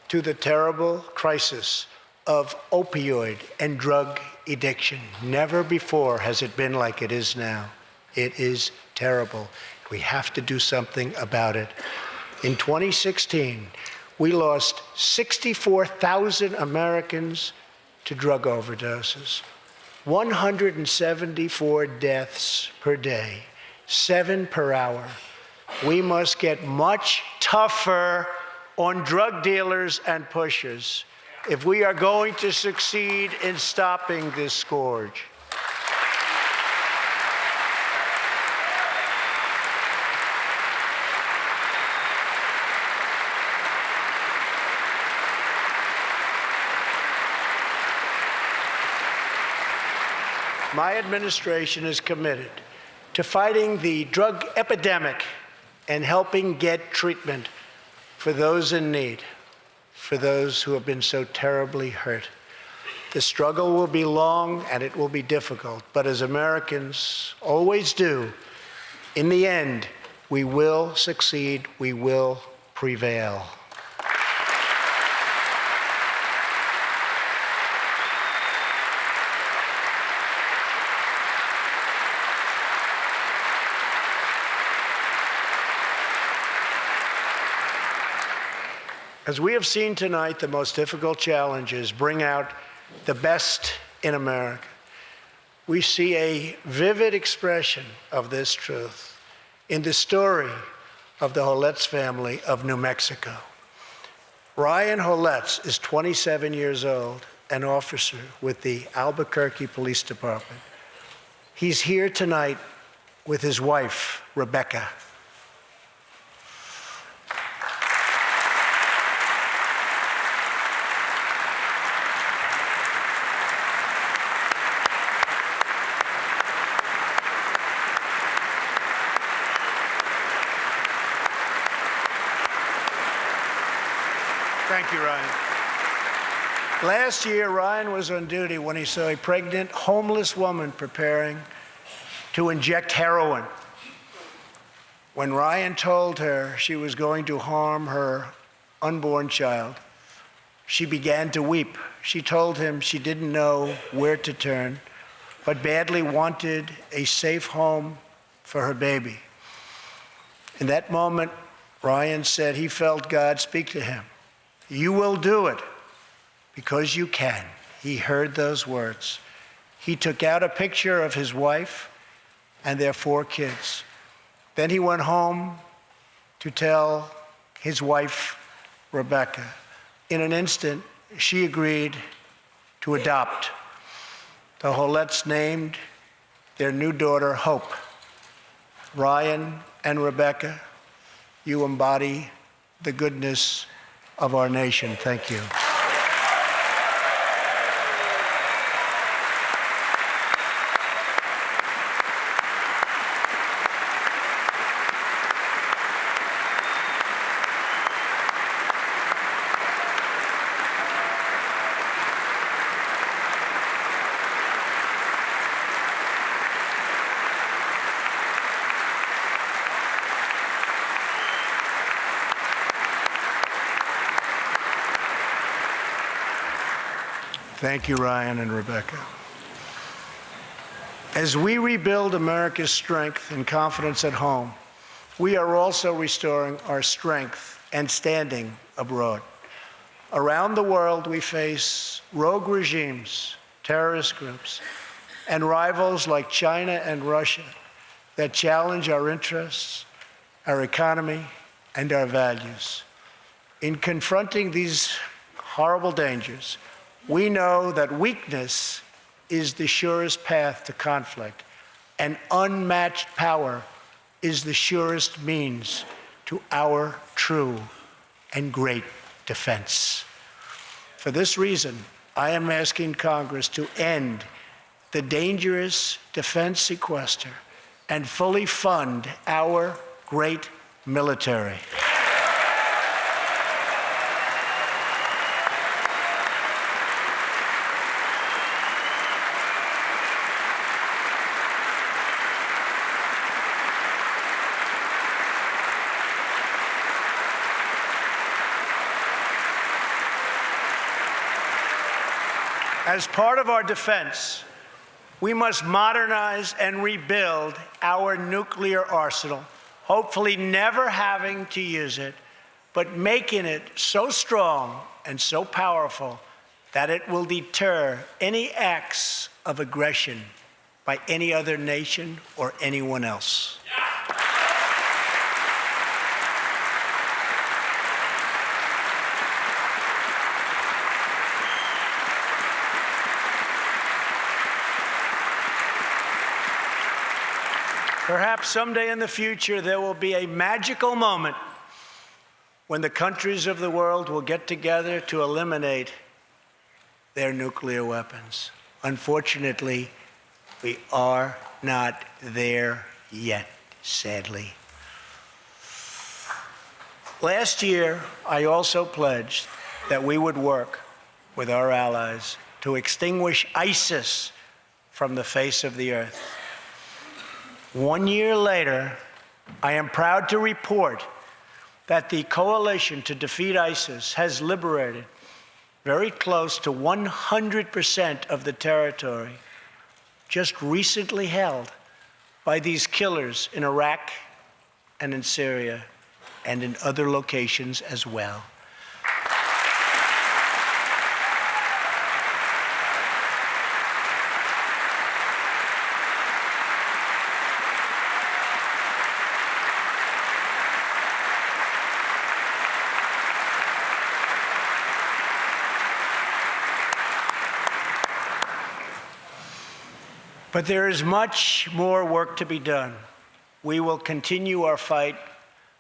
to the terrible crisis of opioid and drug addiction. Never before has it been like it is now. It is terrible. We have to do something about it. In 2016, we lost 64,000 Americans to drug overdoses, 174 deaths per day, 7 per hour. We must get much tougher on drug dealers and pushers if we are going to succeed in stopping this scourge. My administration is committed to fighting the drug epidemic and helping get treatment for those in need, for those who have been so terribly hurt. The struggle will be long and it will be difficult, but as Americans always do, in the end, we will succeed, we will prevail. As we have seen tonight, the most difficult challenges bring out the best in America. We see a vivid expression of this truth in the story of the Holetz family of New Mexico. Ryan Holetz is 27 years old, an officer with the Albuquerque Police Department. He's here tonight with his wife, Rebecca. Thank you, Ryan. Last year, Ryan was on duty when he saw a pregnant, homeless woman preparing to inject heroin. When Ryan told her she was going to harm her unborn child, she began to weep. She told him she didn't know where to turn, but badly wanted a safe home for her baby. In that moment, Ryan said he felt God speak to him. You will do it because you can. He heard those words. He took out a picture of his wife and their 4 kids. Then he went home to tell his wife, Rebecca. In an instant, she agreed to adopt. The Hollettes named their new daughter Hope. Ryan and Rebecca, you embody the goodness of our nation. Thank you. Thank you, Ryan and Rebecca. As we rebuild America's strength and confidence at home, we are also restoring our strength and standing abroad. Around the world, we face rogue regimes, terrorist groups, and rivals like China and Russia that challenge our interests, our economy, and our values. In confronting these horrible dangers, we know that weakness is the surest path to conflict, and unmatched power is the surest means to our true and great defense. For this reason, I am asking Congress to end the dangerous defense sequester and fully fund our great military. As part of our defense, we must modernize and rebuild our nuclear arsenal, hopefully never having to use it, but making it so strong and so powerful that it will deter any acts of aggression by any other nation or anyone else. Perhaps someday in the future, there will be a magical moment when the countries of the world will get together to eliminate their nuclear weapons. Unfortunately, we are not there yet, sadly. Last year, I also pledged that we would work with our allies to extinguish ISIS from the face of the earth. 1 year later, I am proud to report that the coalition to defeat ISIS has liberated very close to 100% of the territory just recently held by these killers in Iraq and in Syria and in other locations as well. But there is much more work to be done. We will continue our fight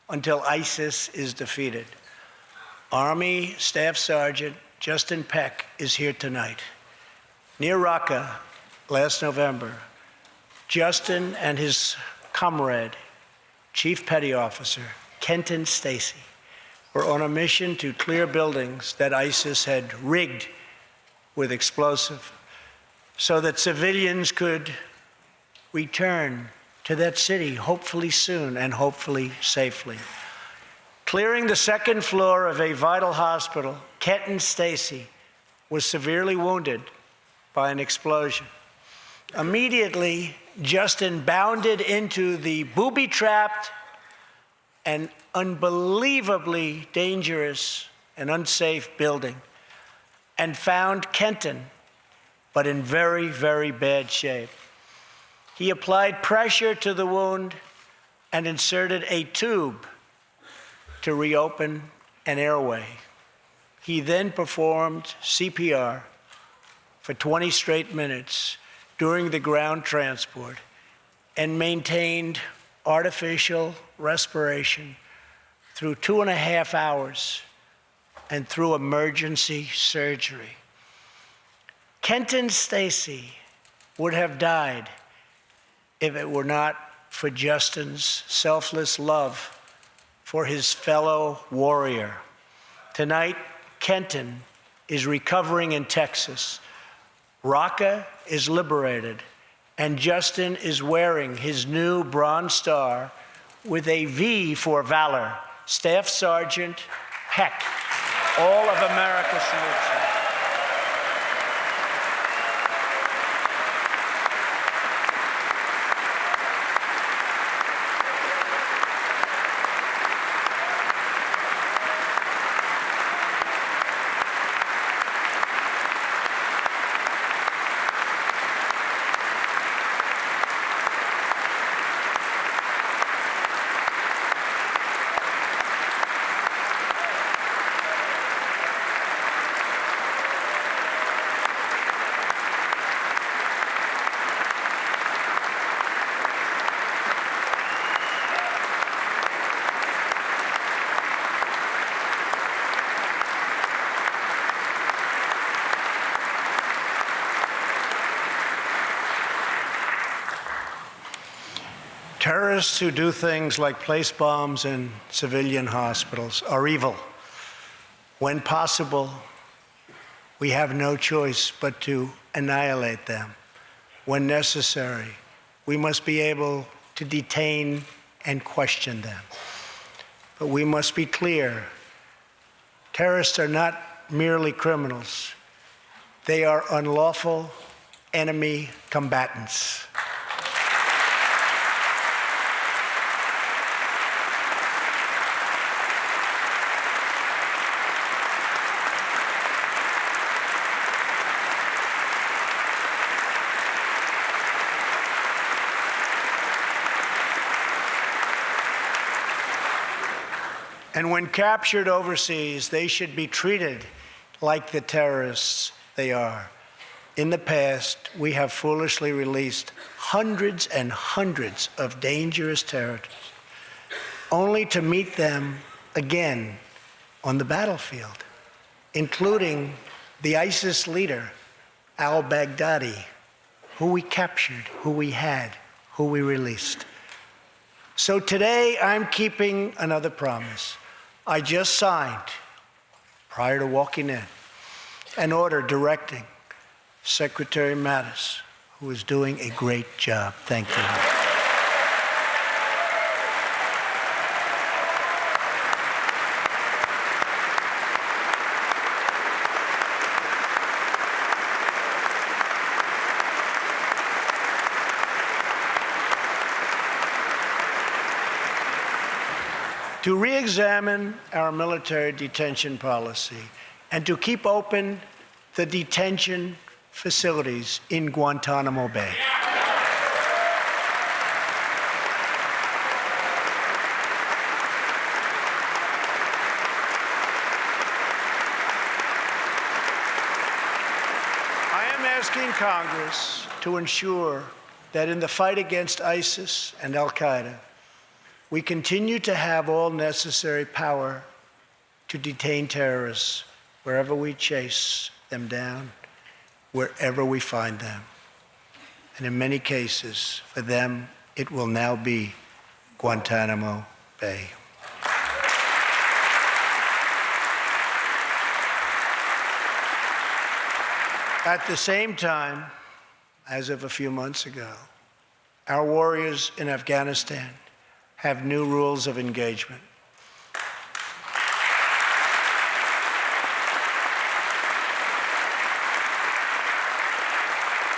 until ISIS is defeated. Army Staff Sergeant Justin Peck is here tonight. Near Raqqa last November, Justin and his comrade, Chief Petty Officer Kenton Stacy, were on a mission to clear buildings that ISIS had rigged with explosive, so that civilians could return to that city, hopefully soon and hopefully safely. Clearing the second floor of a vital hospital, Kenton Stacy was severely wounded by an explosion. Immediately, Justin bounded into the booby-trapped and unbelievably dangerous and unsafe building and found Kenton, but in very, very bad shape. He applied pressure to the wound and inserted a tube to reopen an airway. He then performed CPR for 20 straight minutes during the ground transport and maintained artificial respiration through 2.5 hours and through emergency surgery. Kenton Stacy would have died if it were not for Justin's selfless love for his fellow warrior. Tonight, Kenton is recovering in Texas. Raqqa is liberated, and Justin is wearing his new Bronze Star with a V for valor. Staff Sergeant Peck, all of America salutes you. Terrorists who do things like place bombs in civilian hospitals are evil. When possible, we have no choice but to annihilate them. When necessary, we must be able to detain and question them. But we must be clear, terrorists are not merely criminals. They are unlawful enemy combatants. And when captured overseas, they should be treated like the terrorists they are. In the past, we have foolishly released hundreds and hundreds of dangerous terrorists, only to meet them again on the battlefield, including the ISIS leader, al-Baghdadi, who we captured, who we had, who we released. So today, I'm keeping another promise. I just signed, prior to walking in, an order directing Secretary Mattis, who is doing a great job. Thank you. To re-examine our military detention policy and to keep open the detention facilities in Guantanamo Bay. I am asking Congress to ensure that in the fight against ISIS and al-Qaeda, we continue to have all necessary power to detain terrorists wherever we chase them down, wherever we find them. And in many cases, for them, it will now be Guantanamo Bay. At the same time, as of a few months ago, our warriors in Afghanistan have new rules of engagement.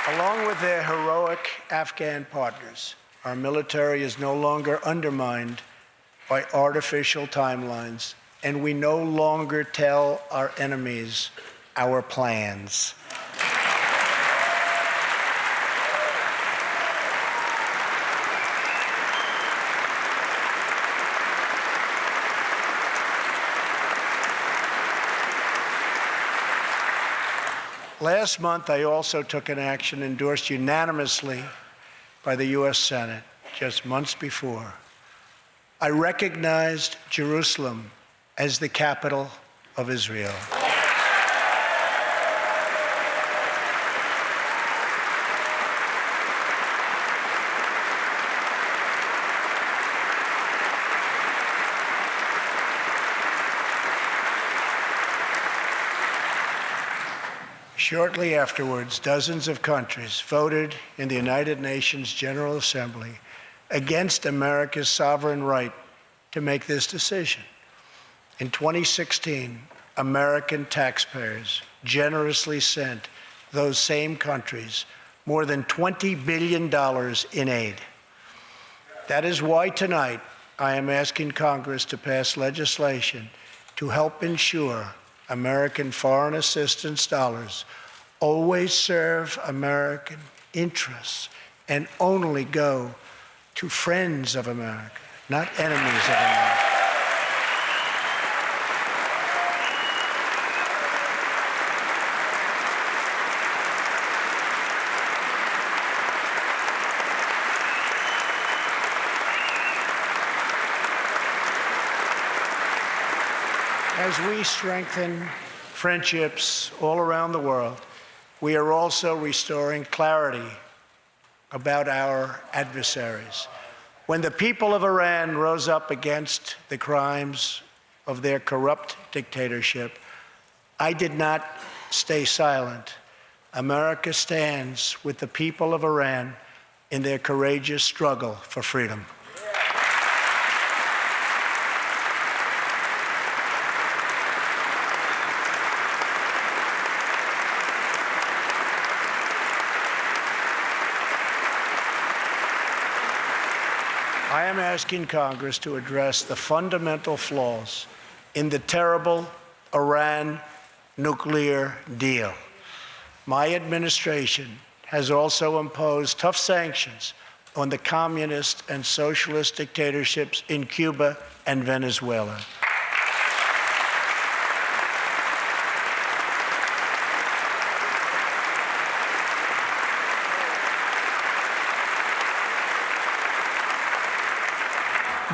Along with their heroic Afghan partners, our military is no longer undermined by artificial timelines, and we no longer tell our enemies our plans. Last month, I also took an action endorsed unanimously by the U.S. Senate just months before. I recognized Jerusalem as the capital of Israel. Shortly afterwards, dozens of countries voted in the United Nations General Assembly against America's sovereign right to make this decision. In 2016, American taxpayers generously sent those same countries more than $20 billion in aid. That is why tonight I am asking Congress to pass legislation to help ensure American foreign assistance dollars always serve American interests and only go to friends of America, not enemies of America. As we strengthen friendships all around the world, we are also restoring clarity about our adversaries. When the people of Iran rose up against the crimes of their corrupt dictatorship, I did not stay silent. America stands with the people of Iran in their courageous struggle for freedom. I am asking Congress to address the fundamental flaws in the terrible Iran nuclear deal. My administration has also imposed tough sanctions on the communist and socialist dictatorships in Cuba and Venezuela.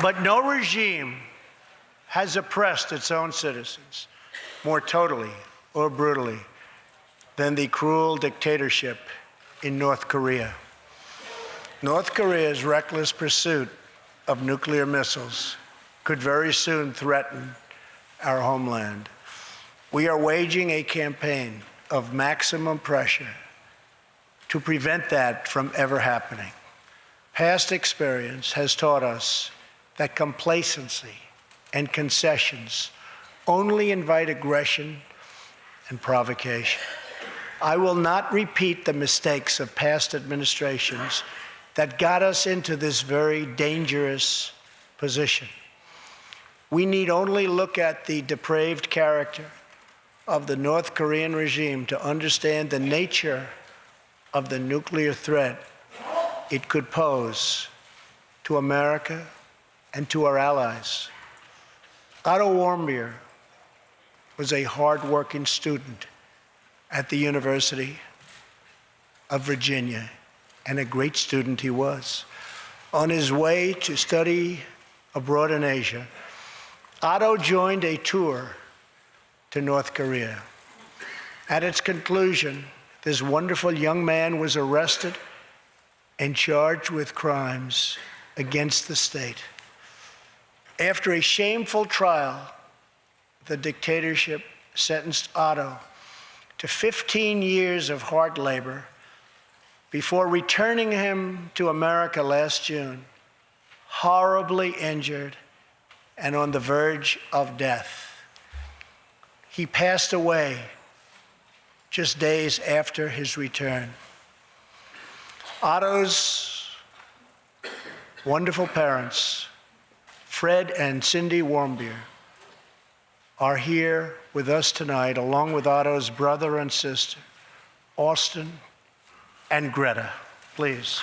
But no regime has oppressed its own citizens more totally or brutally than the cruel dictatorship in North Korea. North Korea's reckless pursuit of nuclear missiles could very soon threaten our homeland. We are waging a campaign of maximum pressure to prevent that from ever happening. Past experience has taught us that complacency and concessions only invite aggression and provocation. I will not repeat the mistakes of past administrations that got us into this very dangerous position. We need only look at the depraved character of the North Korean regime to understand the nature of the nuclear threat it could pose to America and to our allies. Otto Warmbier was a hard-working student at the University of Virginia, and a great student he was. On his way to study abroad in Asia, Otto joined a tour to North Korea. At its conclusion, this wonderful young man was arrested and charged with crimes against the state. After a shameful trial, the dictatorship sentenced Otto to 15 years of hard labor before returning him to America last June, horribly injured and on the verge of death. He passed away just days after his return. Otto's wonderful parents, Fred and Cindy Warmbier, are here with us tonight, along with Otto's brother and sister, Austin and Greta. Please.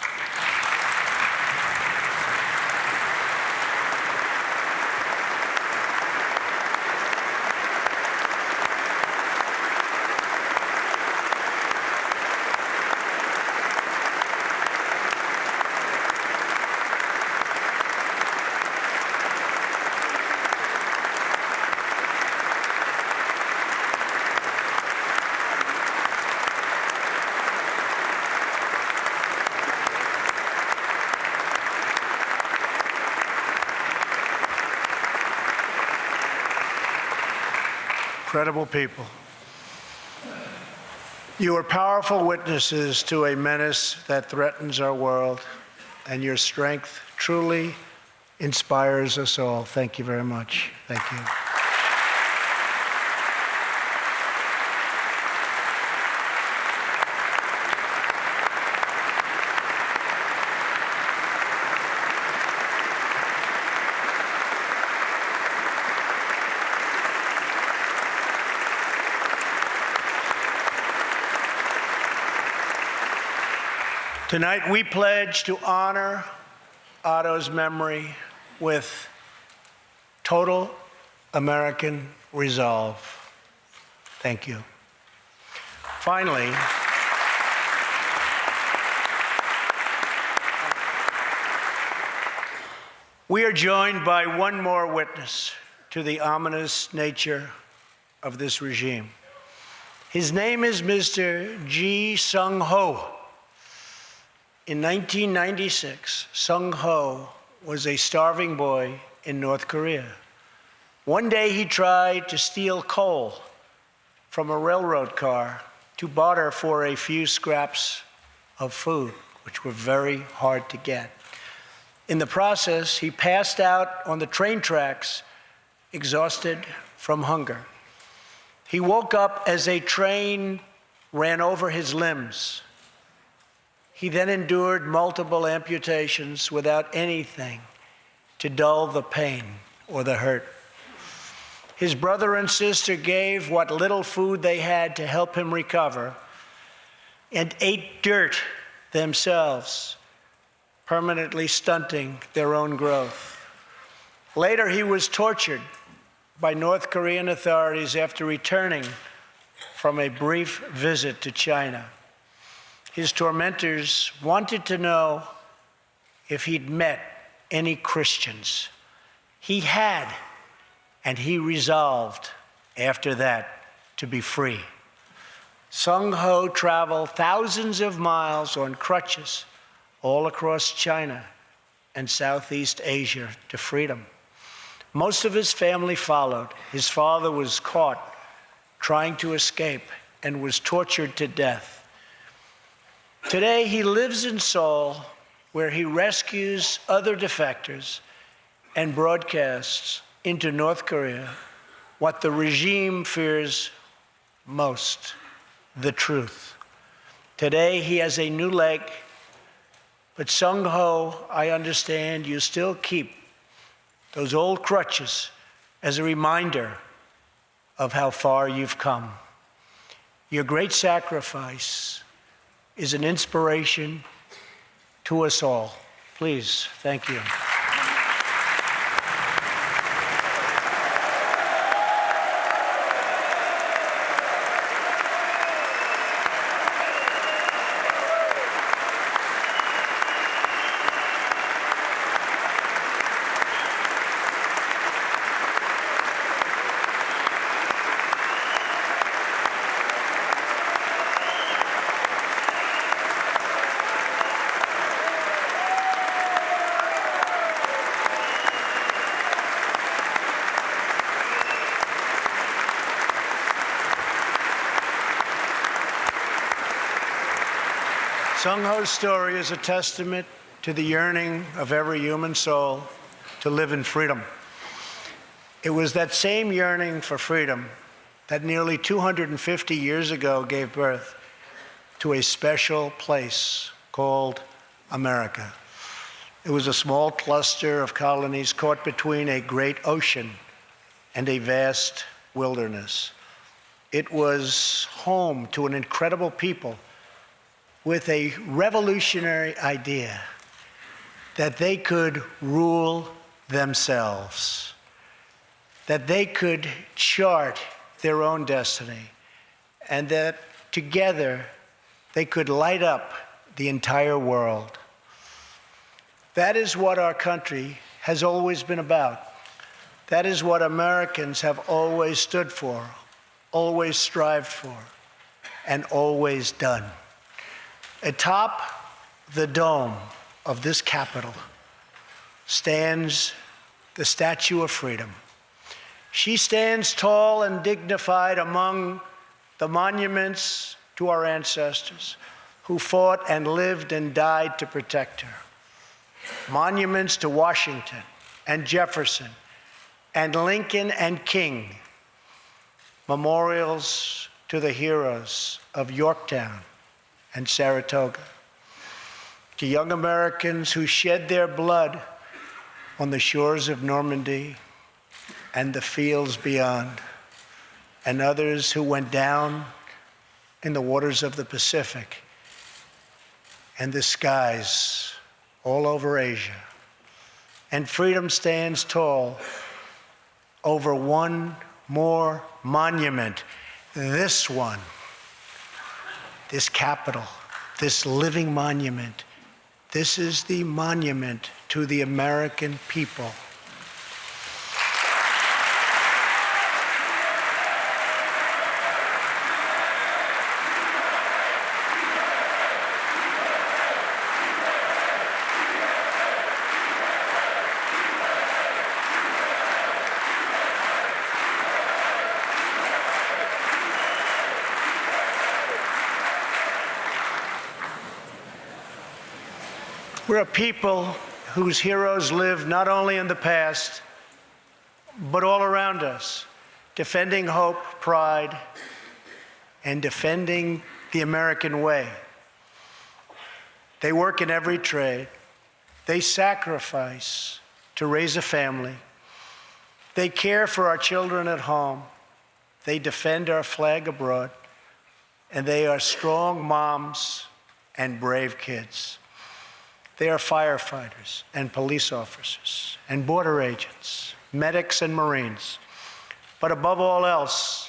incredible people. You are powerful witnesses to a menace that threatens our world, and your strength truly inspires us all. Thank you very much. Thank you. Tonight, we pledge to honor Otto's memory with total American resolve. Thank you. Finally, we are joined by one more witness to the ominous nature of this regime. His name is Mr. Ji Sung-ho. In 1996, Sung-ho was a starving boy in North Korea. One day he tried to steal coal from a railroad car to barter for a few scraps of food, which were very hard to get. In the process, he passed out on the train tracks, exhausted from hunger. He woke up as a train ran over his limbs. He then endured multiple amputations without anything to dull the pain or the hurt. His brother and sister gave what little food they had to help him recover and ate dirt themselves, permanently stunting their own growth. Later, he was tortured by North Korean authorities after returning from a brief visit to China. His tormentors wanted to know if he'd met any Christians. He had, and he resolved after that to be free. Sung-ho traveled thousands of miles on crutches all across China and Southeast Asia to freedom. Most of his family followed. His father was caught trying to escape and was tortured to death. Today, he lives in Seoul, where he rescues other defectors and broadcasts into North Korea what the regime fears most, the truth. Today, he has a new leg, but Sung-ho, I understand you still keep those old crutches as a reminder of how far you've come. Your great sacrifice is an inspiration to us all. Please, thank you. Sung-ho's story is a testament to the yearning of every human soul to live in freedom. It was that same yearning for freedom that nearly 250 years ago gave birth to a special place called America. It was a small cluster of colonies caught between a great ocean and a vast wilderness. It was home to an incredible people with a revolutionary idea that they could rule themselves, that they could chart their own destiny, and that together they could light up the entire world. That is what our country has always been about. That is what Americans have always stood for, always strived for, and always done. Atop the dome of this Capitol stands the Statue of Freedom. She stands tall and dignified among the monuments to our ancestors who fought and lived and died to protect her. Monuments to Washington and Jefferson and Lincoln and King. Memorials to the heroes of Yorktown and Saratoga. To young Americans who shed their blood on the shores of Normandy and the fields beyond, and others who went down in the waters of the Pacific and the skies all over Asia. And freedom stands tall over one more monument, this one, this Capitol, this living monument. This is the monument to the American people. We're a people whose heroes live not only in the past, but all around us, defending hope, pride, and defending the American way. They work in every trade. They sacrifice to raise a family. They care for our children at home. They defend our flag abroad. And they are strong moms and brave kids. They are firefighters and police officers and border agents, medics and Marines. But above all else,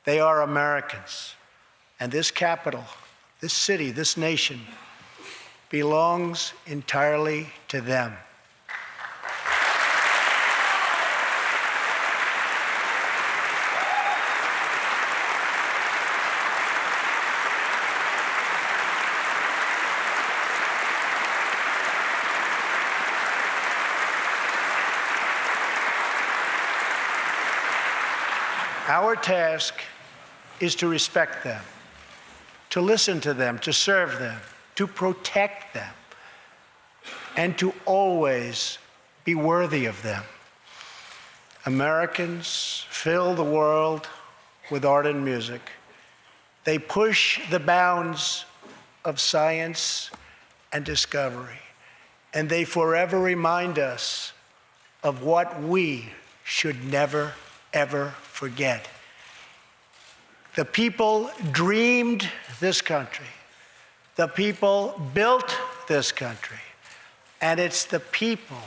they are Americans. And this capital, this city, this nation belongs entirely to them. Our task is to respect them, to listen to them, to serve them, to protect them, and to always be worthy of them. Americans fill the world with art and music. They push the bounds of science and discovery, and they forever remind us of what we should never, ever forget. The people dreamed this country. The people built this country. And it's the people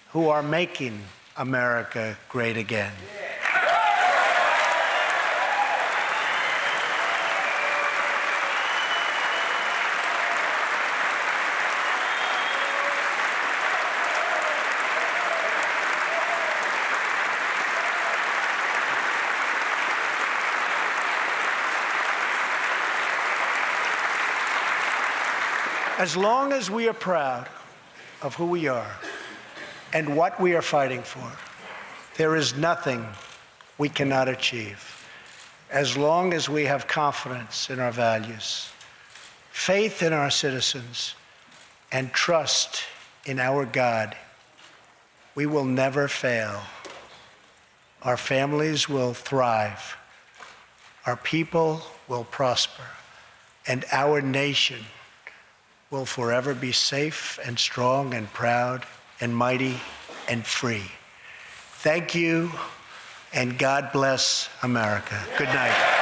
who are making America great again. As long as we are proud of who we are and what we are fighting for, there is nothing we cannot achieve. As long as we have confidence in our values, faith in our citizens, and trust in our God, we will never fail. Our families will thrive. Our people will prosper. And our nation will forever be safe and strong and proud and mighty and free. Thank you, and God bless America. Good night.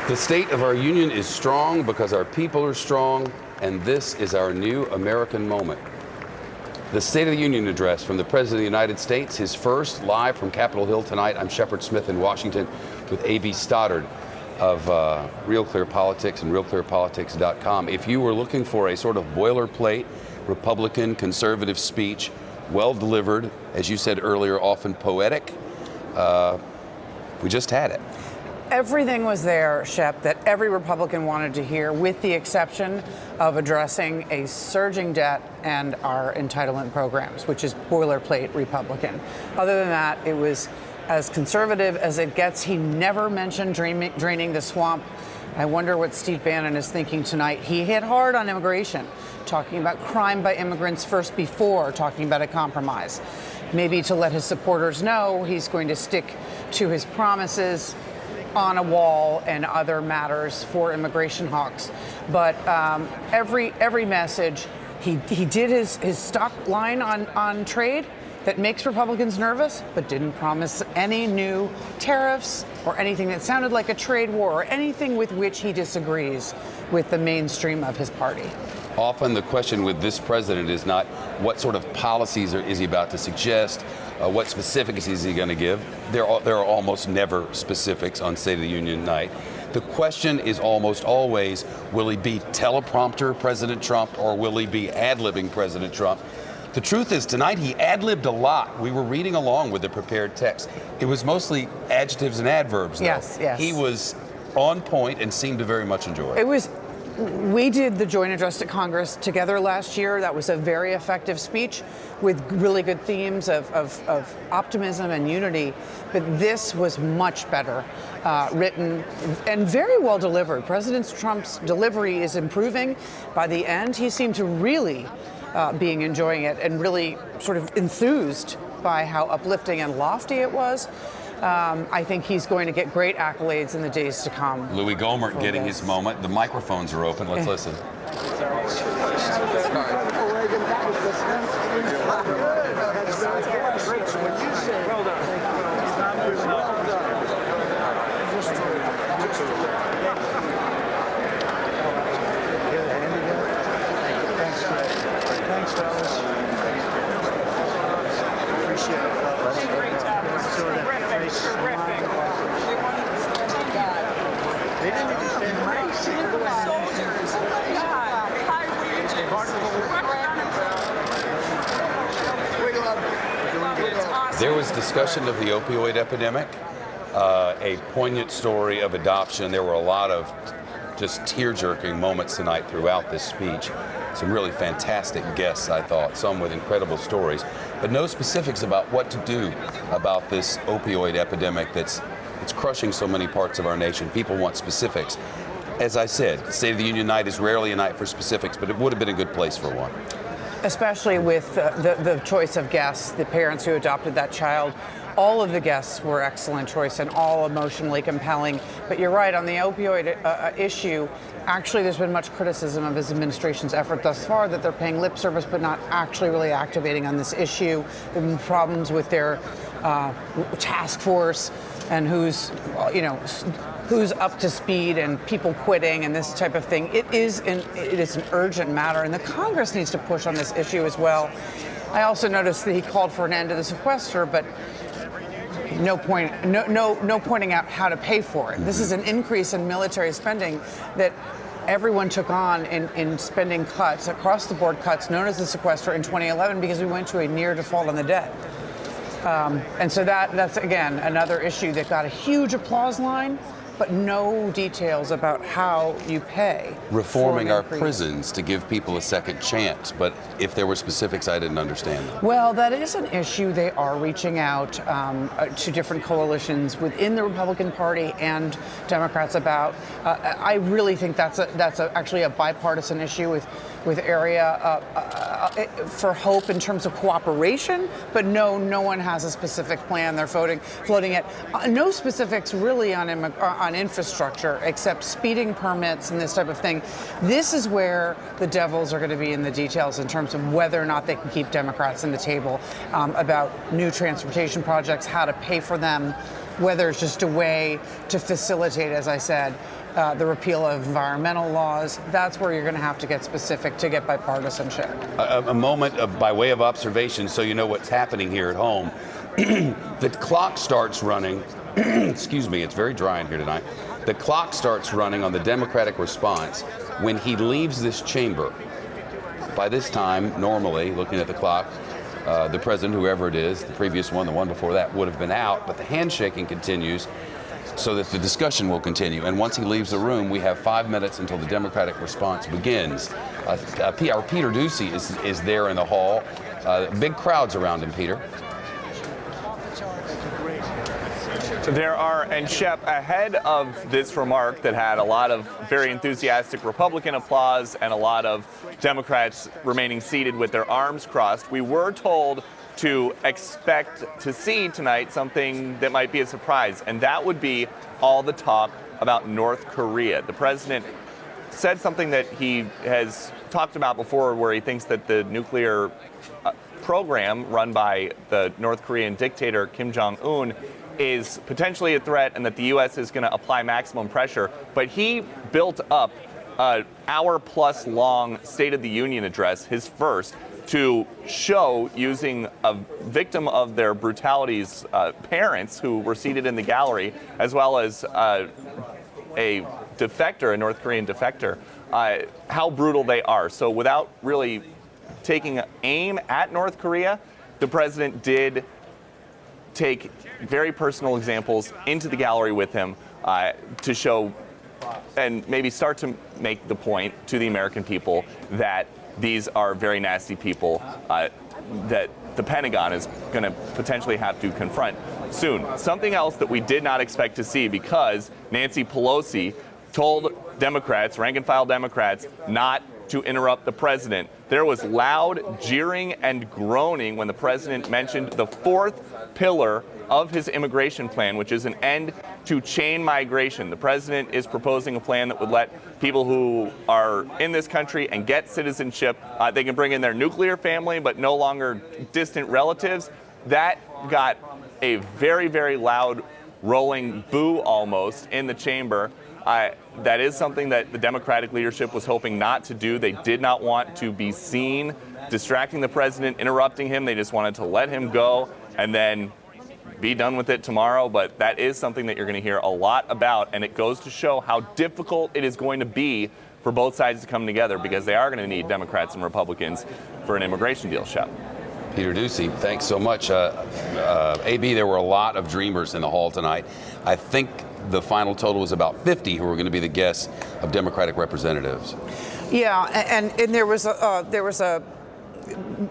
The state of our union is strong because our people are strong, and this is our new American moment. The State of the Union address from the President of the United States, his first, live from Capitol Hill tonight. I'm Shepard Smith in Washington with A.B. Stoddard of Real Clear Politics and RealClearPolitics.com. If you were looking for a sort of boilerplate Republican conservative speech, well delivered, as you said earlier, often poetic, we just had it. Everything was there, Shep, that every Republican wanted to hear, with the exception of addressing a surging debt and our entitlement programs, which is boilerplate Republican. Other than that, it was as conservative as it gets. He never mentioned draining the swamp. I wonder what Steve Bannon is thinking tonight. He hit hard on immigration, talking about crime by immigrants first before talking about a compromise. Maybe to let his supporters know he's going to stick to his promises on a wall and other matters for immigration hawks. But every message, he did his stock line on trade that makes Republicans nervous, but didn't promise any new tariffs or anything that sounded like a trade war or anything with which he disagrees with the mainstream of his party. Often the question with this president is not what sort of policies is he about to suggest, what specifics is he going to give. There are almost never specifics on State of the Union night. The question is almost always, will he be teleprompter President Trump or will he be ad-libbing President Trump? The truth is, tonight he ad-libbed a lot. We were reading along with the prepared text. It was mostly adjectives and adverbs, though. Yes. He was on point and seemed to very much enjoy it. We did the joint address to Congress together last year. That was a very effective speech with really good themes of optimism and unity. But this was much better written and very well delivered. President Trump's delivery is improving. By the end, he seemed to really being enjoying it and really sort of enthused by how uplifting and lofty it was. I think he's going to get great accolades in the days to come. Louis Gohmert getting his moment. The microphones are open. Let's listen. Thanks, fellas. Appreciate it, fellas. They didn't even stand There was discussion of the opioid epidemic, a poignant story of adoption. There were a lot of just tear-jerking moments tonight throughout this speech. Some really fantastic guests, I thought, some with incredible stories, but no specifics about what to do about this opioid epidemic it's crushing so many parts of our nation. People want specifics. As I said, State of the Union night is rarely a night for specifics, but it would have been a good place for one. Especially with the choice of guests, the parents who adopted that child. All of the guests were excellent choice and all emotionally compelling. But you're right, on the opioid issue, actually there's been much criticism of his administration's effort thus far that they're paying lip service but not actually really activating on this issue. There have been problems with their task force and who's up to speed and people quitting and this type of thing. It is an urgent matter, and the Congress needs to push on this issue as well. I also noticed that he called for an end to the sequester, but no pointing out how to pay for it. This is an increase in military spending that everyone took on in spending cuts, across the board cuts, known as the sequester in 2011, because we went to a near default on the debt. And so that's, again, another issue that got a huge applause line, but no details about how you pay. Reforming our prisons to give people a second chance, but if there were specifics, I didn't understand them. Well, that is an issue. They are reaching out to different coalitions within the Republican Party and Democrats about. I really think that's actually a bipartisan issue with area for hope in terms of cooperation, but no one has a specific plan. They're floating it. No specifics really on infrastructure except speeding permits and this type of thing. This is where the devils are going to be in the details in terms of whether or not they can keep Democrats in the table about new transportation projects, how to pay for them. whether it's just a way to facilitate, as I said, the repeal of environmental laws. That's where you're going to have to get specific to get bipartisanship. A moment by way of observation, so you know what's happening here at home. The clock starts running. Excuse me, it's very dry in here tonight. The clock starts running on the Democratic response when he leaves this chamber. By this time, normally, looking at the clock, the president, whoever it is, the previous one, the one before that, would have been out, but the handshaking continues so that the discussion will continue. And once he leaves the room, we have 5 minutes until the Democratic response begins. Our Peter Ducey is there in the hall. Big crowds around him, Peter. There are, and Shep, ahead of this remark that had a lot of very enthusiastic Republican applause and a lot of Democrats remaining seated with their arms crossed, we were told to expect to see tonight something that might be a surprise, and that would be all the talk about North Korea. The president said something that he has talked about before, where he thinks that the nuclear program run by the North Korean dictator Kim Jong-un is potentially a threat and that the U.S. is going to apply maximum pressure. But he built up an hour-plus long State of the Union address, his first, to show, using a victim of their brutalities, parents who were seated in the gallery, as well as a defector, a North Korean defector, how brutal they are. So without really taking aim at North Korea, the president did take very personal examples into the gallery with him to show and maybe start to make the point to the American people that these are very nasty people that the Pentagon is going to potentially have to confront soon. Something else that we did not expect to see, because Nancy Pelosi told Democrats, rank and file Democrats, not to interrupt the president. There was loud jeering and groaning when the president mentioned the fourth pillar of his immigration plan, which is an end to chain migration. The president is proposing a plan that would let people who are in this country and get citizenship, they can bring in their nuclear family, but no longer distant relatives. That got a very, very loud rolling boo almost in the chamber. That is something that the Democratic leadership was hoping not to do. They did not want to be seen distracting the president, interrupting him. They just wanted to let him go and then be done with it tomorrow. But that is something that you're going to hear a lot about, and it goes to show how difficult it is going to be for both sides to come together, because they are going to need Democrats and Republicans for an immigration deal, Shep. Peter Ducey, thanks so much. AB, there were a lot of dreamers in the hall tonight. I think the final total was about 50 who were going to be the guests of Democratic representatives. Yeah, and there was a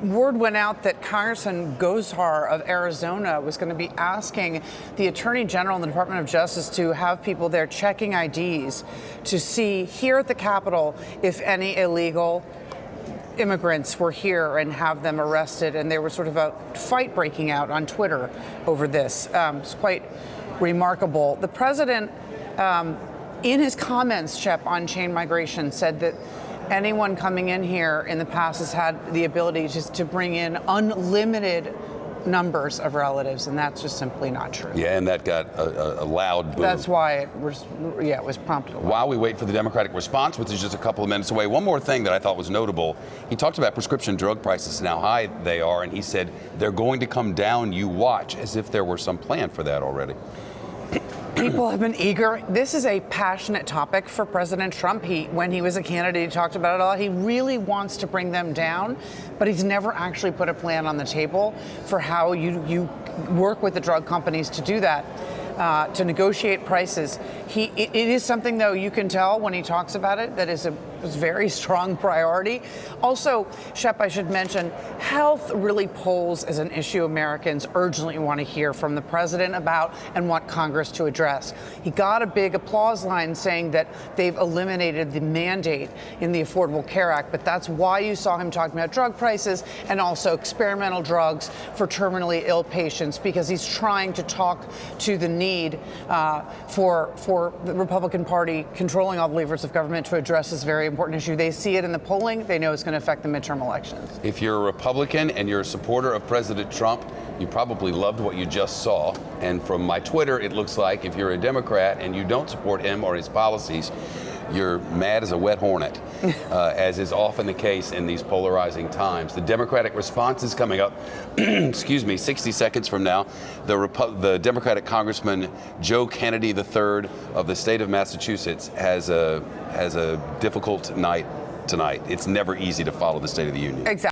word went out that Congressman Gosar of Arizona was going to be asking the Attorney General and the Department of Justice to have people there checking IDs to see here at the Capitol if any illegal immigrants were here and have them arrested. And there was sort of a fight breaking out on Twitter over this. It's quite remarkable. The president, in his comments, Shep, on chain migration, said that anyone coming in here in the past has had the ability just to bring in unlimited numbers of relatives, and that's just simply not true. Yeah, and that got a loud boo. That's why it was prompted. While we wait for the Democratic response, which is just a couple of minutes away, one more thing that I thought was notable. He talked about prescription drug prices and how high they are, and he said they're going to come down, you watch, as if there were some plan for that already. People have been eager. This is a passionate topic for President Trump. When he was a candidate, he talked about it a lot. He really wants to bring them down, but he's never actually put a plan on the table for how you work with the drug companies to do that, to negotiate prices. It is something, though, you can tell when he talks about it, that is a very strong priority. Also, Shep, I should mention, health really polls as an issue Americans urgently want to hear from the president about and want Congress to address. He got a big applause line saying that they've eliminated the mandate in the Affordable Care Act, but that's why you saw him talking about drug prices and also experimental drugs for terminally ill patients, because he's trying to talk to the need for the Republican Party controlling all the levers of government to address this very important issue. They see it in the polling. They know it's going to affect the midterm elections. If you're a Republican and you're a supporter of President Trump, you probably loved what you just saw. And from my Twitter, it looks like if you're a Democrat and you don't support him or his policies, you're mad as a wet hornet, as is often the case in these polarizing times. The Democratic response is coming up, excuse me, 60 seconds from now. The Democratic Congressman Joe Kennedy III of the state of Massachusetts has a difficult night tonight. It's never easy to follow the State of the Union. Exactly.